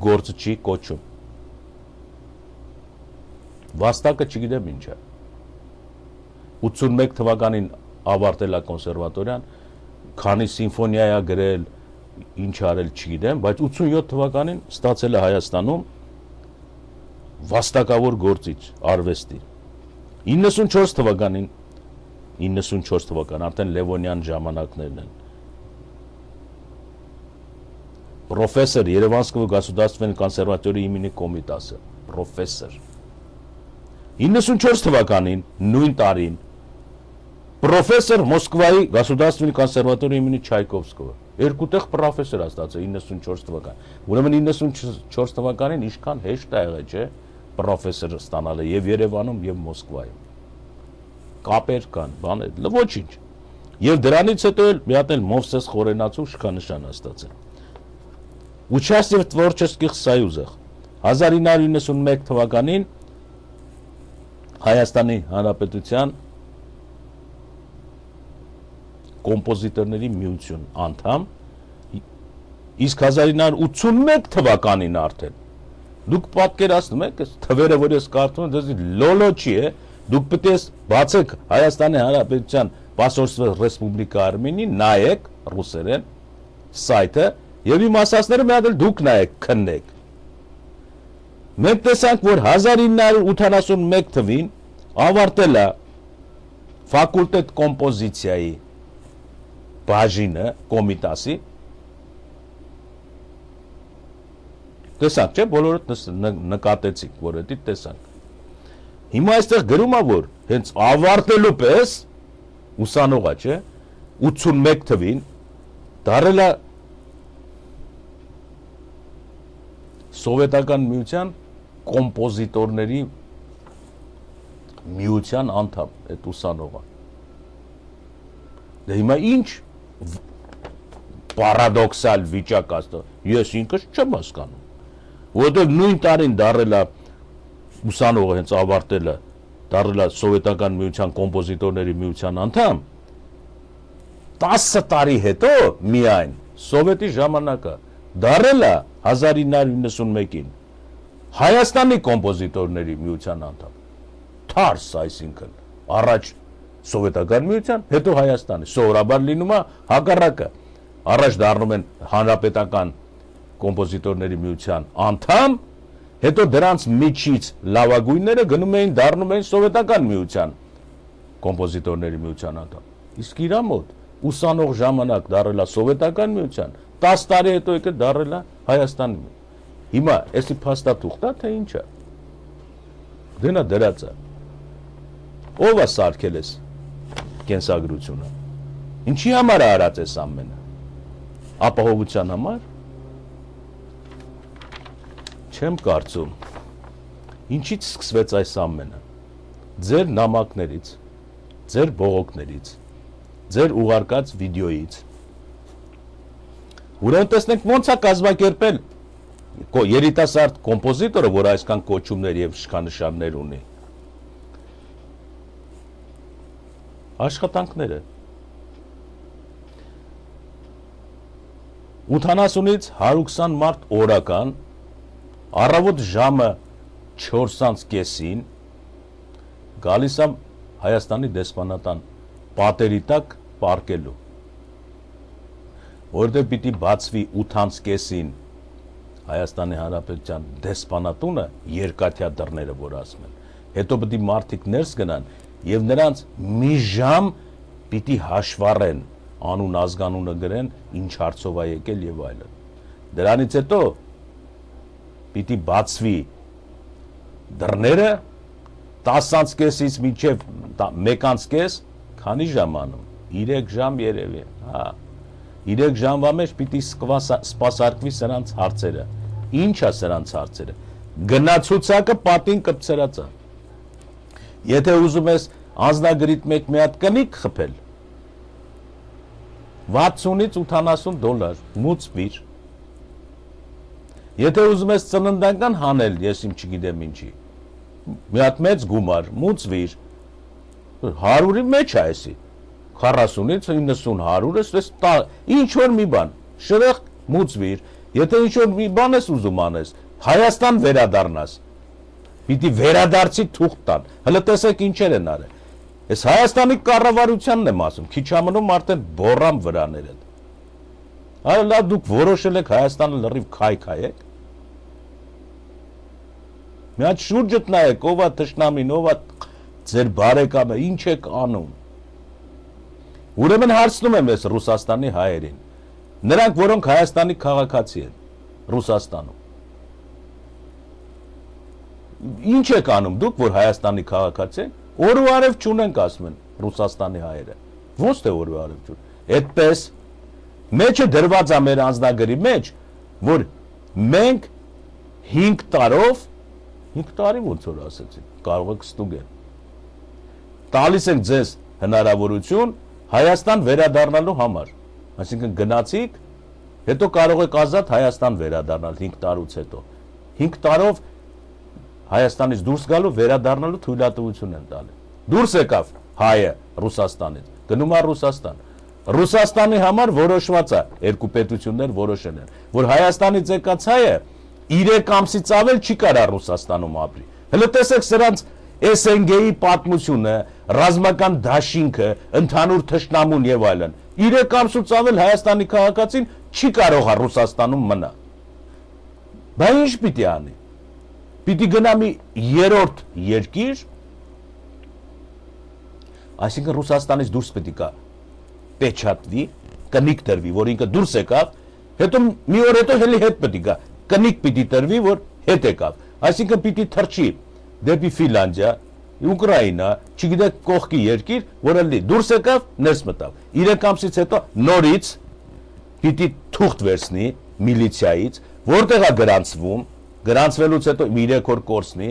գործչի կոչում։ Վաստակը չգիտեմ ինչ է։ 81 թվականին ավարտել է կոնսերվատորիան, քանի սիմֆոնիա է գրել, ինչ արել չգիտեմ, բայց 87 թվականին ստացել է Հայաստանում վաստակավոր գործիչ արվեստի։ 94 թվական արդեն Լևոնյան ժամանակներն են։ Պրոֆեսոր Երևանսկого государственной консерватории имени Կոմիտասը, պրոֆեսոր։ 94 թվականին նույն տարին պրոֆեսոր Մոսկվայի государственной консерватории имени Չայկովսկого։ Երկու տեղ պրոֆեսոր է ստացել 94 թվական։ Ուրեմն 94 թվականին ինչքան հեշտ է եղել, չէ՞, պրոֆեսոր ստանալը եւ Երևանում եւ Մոսկվայում։ Կապեր կան, բաներ, ոչինչ։ Եվ դրանից հետո էլ մի հատ էլ Մովսես Խորենացու շքանշան է ստացել։ Участие в творческих союзах 1991 թվականին Հայաստանի Հանրապետության կոմպոզիտորների միություն անդամ, իսկ 1981 թվականին արդեն դուք պատկերացնում եք այս թվերը, որ ես կարդում եմ, դες լոլո չի է, դուք պետք է բացեք Հայաստանի Հանրապետության Посольство Ռեսպուբլիկա Արմենիա, նայեք ռուսերեն սայթը եւ իմ ասածները մի հատ էլ դուք նայեք, քննեք։ Մենք տեսանք, որ 1981 թվին ավարտել է ֆակուլտետ կոմպոզիցիայի բաժինը կոմիտասի։ Տեսանք, չէ՞, բոլորդ նկատեցիք, որ դա տեսանք։ Հիմա այստեղ գրում է, որ հենց ավարտելու պես ուսանողա, չէ՞, 81 թվին դարել է Սովետական միության կոմպոզիտորների միության անդամ այդ ուսանողը։ Դե հիմա ինչ պարադոքսալ վիճակ ասતો, ես ինքս չեմ հասկանում, որովհետև նույն տարին դարել է ուսանողը հենց ավարտել է, դարել է Սովետական միության կոմպոզիտորների միության անդամ, 10 տարի հետո միայն Սովետի ժամանակը դարել է 1991-ին Հայաստանի կոմպոզիտորների միության անդամ, թարս, այսինքն, առաջ Սովետական միության, հետո Հայաստանի, սովորաբար լինում է հակառակը, առաջ դառնում են հանրապետական կոմպոզիտորների միության անդամ, հետո դրանց միջից լավագույնները գնում էին դառնում էին Սովետական միության կոմպոզիտորների միության անդամ։ Իսկ իրա մոտ ուսանող ժամանակ դառել է Սովետական միության, 10 տարի հետո եկել դառել է Հայաստանի։ Հիմա էսի փաստաթուղթ է, թե ինչ է։ Դենա դրած է։ Ով է սարքել էս կենսագրությունը։ Ինչի համար է արած էս ամենը։ Ապահովության համար։ Չեմ կարծում։ Ինչից սկսվեց այս ամենը։ Ձեր նամակներից, ձեր բողոքներից, ձեր ուղարկած վիդեոից։ Ուրեմն տեսնենք ոնց է կազմակերպել երիտասարդ կոմպոզիտորը, որ այսքան կոչումներ եւ իշխանանշաններ ունի։ Աշխատանքները 80-ից 120 մարտ օրական առավոտ ժամը 4:30-ին գալիս եմ Հայաստանի դեսպանատան պատերի տակ պարկելու, որտեղ պիտի բացվի 8:30-ին Հայաստանի Հանրապետության դեսպանատունը երկաթյա դռները, որ ասում են, հետո պիտի մարդիկ ներս գնան եւ նրանց մի ժամ պիտի հաշվառեն, անուն ազգանունը գրեն, ինչ հարցով է եկել եւ այլն։ Դրանից հետո պիտի բացվի դռները 10:30-ից մինչև 1:30, քանի ժամ անում, 3 ժամ երևի, հա, 3 ժամվա մեջ պիտի սպասարկվի սրանց հարցերը, ինչ է սրանց հարցերը, գնացուցակը պատին կպցրած է, եթե ուզում ես անձնագրիդ մեջ մի հատ կնիկ խփել, 60-ից 80 դոլար, մուծվիր, եթե ուզում ես ծննդական հանել, ես իմ չգիտեմ ինչի, մի հատ մեծ գումար, մուծվիր, 100-ի մեջ է էսի, 40-ից 90-100-ը, ինչ-որ մի բան, շրեղ մուծվիր, եթե ինչ-որ մի բան ես ուզում անես, Հայաստան վերադառնաս, պիտի վերադարձի թուղթ տան, հլը տեսեք ինչեր են արել, ես Հայաստանի կառավարությանն եմ ասում, քիչ ամնում արդեն բորամ վրաներ են, այլ դուք որոշել եք Հայաստանը լրիվ քայք, մի հատ շուրջդ նայեք, ով է թշնամին, ով է ձեր բարեկամը, ինչ եք անում։ Ուրեմն հարցնում եմ ես Ռուսաստանի հայերին, նրանք, որոնք Հայաստանի քաղաքացի են, Ռուսաստանում։ Ինչ եք անում դուք, որ Հայաստանի քաղաքացի եք, օր ու արև չունենք, ասում են Ռուսաստանի հայերը։ Ոնց թե օր ու արև չուն։ Այդպես մեջը դրված է մեր անձնագրի մեջ, որ մենք 5 տարով 5 տարի ոնց որ ասեցի, կարող եք ստուգել։ Տալիս ենք ձեզ հնարավորություն Հայաստան վերադառնալու համար, այսինքն գնացիք, հետո կարող եք ազատ Հայաստան վերադառնալ 5 տարուց հետո։ 5 տարով Հայաստանից դուրս գալու վերադառնալու թույլատվություն են տալի։ Դուրս եկավ հայը Ռուսաստանից, գնում է Ռուսաստան։ Ռուսաստանի համար որոշված է, երկու պետություններ որոշել են, որ Հայաստանից եկած հայը 3 ամսից ավել չի կարա Ռուսաստանում ապրի։ Հələ տեսեք սրանց SNG-ի պատմությունը, ռազմական դաշինքը, ընդհանուր թշնամուն եւ այլն։ 3 ամսից ավել Հայաստանի քաղաքացին չի կարող Ռուսաստանում մնա։ Բա ինչ պիտի անի։ Պիտի գնա մի երրորդ երկիր, այսինքն Ռուսաստանից դուրս պիտի գա, պեչատվի, կնիկ տրվի, որ ինքը դուրս եկավ, հետո մի օր հետո հելի հետ պիտի գա, կնիկ պիտի տրվի, որ հետ եկավ, այսինքն պիտի թռչի դեպի Ֆինլանդիա, Ուկրաինա, չգիտեք կողքի երկիր, որը դուրս եկավ, ներս մտավ, 3 ամսից հետո նորից պիտի թուղթ վերցնի միլիցիայից, որտեղ է գրանցվում, գրանցվելուց հետո 3 օր կորցնի,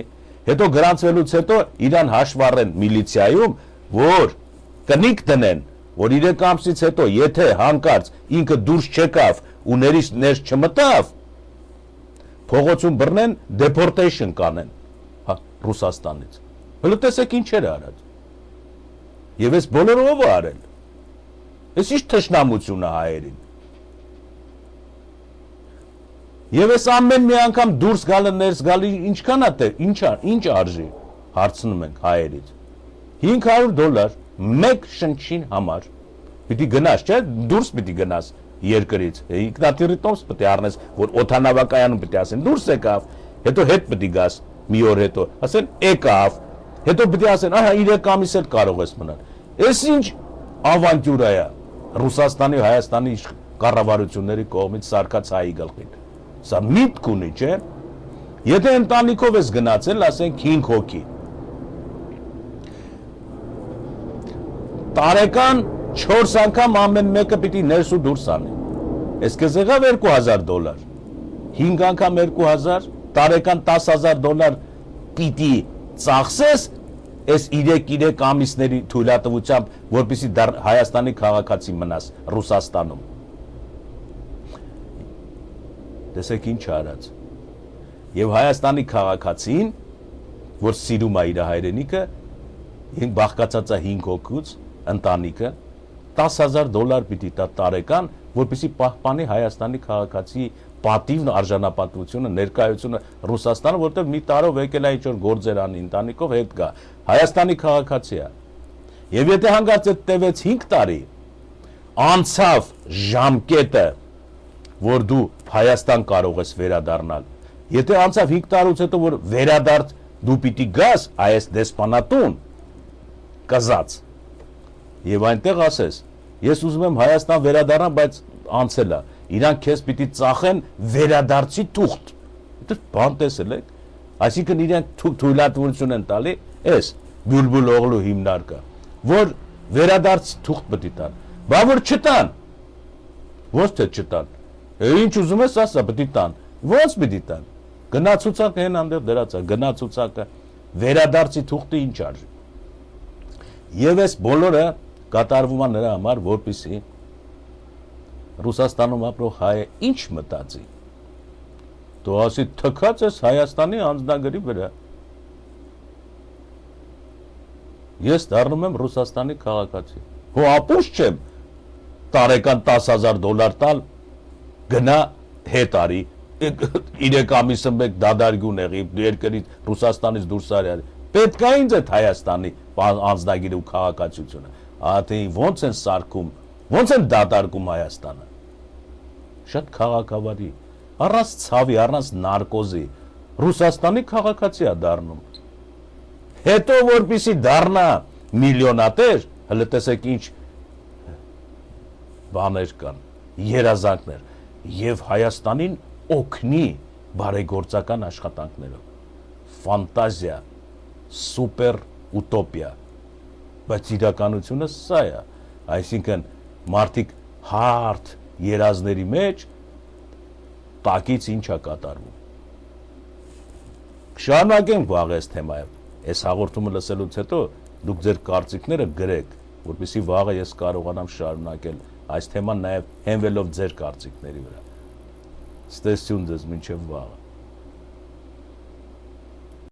հետո գրանցվելուց հետո իրան հաշվառեն միլիցիայում, որ կնիկ տնեն, որ 3 ամսից հետո եթե հանկարծ ինքը դուրս չեկավ ու ներս չմտավ, փողոցում բռնեն, deportation կանեն, Ռուսաստանից։ Հələ տեսեք ինչեր է արած։ Եվ այս բոլորը ով է արել։ Այս ինչ թշնամություն է հայերին։ Եվ այս ամեն մի անգամ դուրս գալը ներս գալի ինչքան է թե, ինչ արժի, հարցնում ենք հայերից։ $500 մեկ շնչին համար։ Պիտի գնաս, չէ՞, դուրս պիտի գնաս երկրից։ Ինքնաթիռի տոմս պիտի առնես, որ օդանավակայանում պիտի ասեն դուրս եկավ, հետո հետ պիտի գաս մի օր հետո, ասեն եկավ, հետո պիտի ասեն, ահա 3 ամիս էլ կարող ես մնալ։ Այս ինչ ավանտյուրա է Ռուսաստանի, Հայաստանի կառավարությունների կողմից սարկած հայի գլխին։ Սա միտք ունի, չէ՞։ Եթե ընտանիքով ես գնացել, ասենք 5 հոգի։ Տարեկան 4 անգամ ամեն մեկը պիտի ներս ու դուրս անի։ Այս քեզ եղավ $2000, 5 անգամ 2000, տարեկան $10,000 պիտի ծախսես, այս 3 ամիսների թույլատվությամբ, որպեսզի Հայաստանի քաղաքացի մնաս Ռուսաստանում։ Տեսեք ինչ արած։ Եվ Հայաստանի քաղաքացին, որ սիրում է իր հայրենիքը, բաղկացած է 5 հոգուց, ընտանիքը, $10,000 պիտի տա տարեկան, որպեսզի պահպանի Հայաստանի քաղաքացի պատիվն, արժանապատվությունը, ներկայությունը Ռուսաստանը, որտեղ մի տարով եկել է ինչ-որ գործեր անի, ընտանիքով հետ գա, Հայաստանի քաղաքացի է։ Եվ եթե հանգարց այդ տևեց 5 տարի, անցավ ժամկետը, որ դու Հայաստան կարող ես վերադառնալ, եթե անցավ 5 տարուց հետո, որ վերադարձ դու պիտի գաս այս դեսպանատուն, կզած, եւ այնտեղ ասես, ես ուզում եմ Հայաստան վերադառնամ, բայց անցել է, իրանք քեզ պիտի ծախեն վերադարձի թուղթ, դա բան տեսել եք, այսինքն իրանք թույլատվություն են տալի, այս Բյուլբուլ օղլու հիմնարկը, որ վերադարձի թուղթ պիտի տան, բա որ չտան, ոնց թե չտան, ինչ ուզում ես ասա, պիտի տան, ոնց պիտի տան, գնացուցակը հեն անդեղ դրած է, գնացուցակը, վերադարձի թուղթը ինչ արժի։ Եվ այս բոլորը կատարվում է նրա համար, որպեսզի Ռուսաստանում ապրող հայը ինչ մտածի։ Դու ասի թքած ես Հայաստանի անձնագրի վրա։ Ես դառնում եմ Ռուսաստանի քաղաքացի։ Հո ապուշ չեմ տարեկան $10,000 տալ, գնա հետ արի, 3 ամիսը մեկ դադարգուն եղի, երկրից Ռուսաստանից դուրս արի։ Պետք է ինձ այդ Հայաստանի անձնագիրը ու քաղաքացիությունը։ Ահա ոնց են սարքում, ոնց են դատարկում Հայաստանը։ Շատ քաղաքավարի, առանց ցավի, առանց նարկոզի, Ռուսաստանի քաղաքացի է դառնում։ Հետո որպեսի դառնա միլիոնատեր, հələ տեսեք ինչ բաներ կան, երազանքներ, եւ Հայաստանին օգնի բարեգործական աշխատանքներով։ Ֆանտազիա, սուպեր ուտոպիա, բայց իրականությունը սա է, այսինքն մարդիկ հարթ երազների մեջ տակից ինչ է կատարվում։ Շարունակենք վաղ այս թեմայով, այս հաղորդումը լսելուց հետո դուք ձեր կարծիքները գրեք, որպեսզի վաղը ես կարողանամ շարունակել այս թեման նաև հենվելով ձեր կարծիքների վրա։ Ստեսություն ձեզ մինչև վաղը։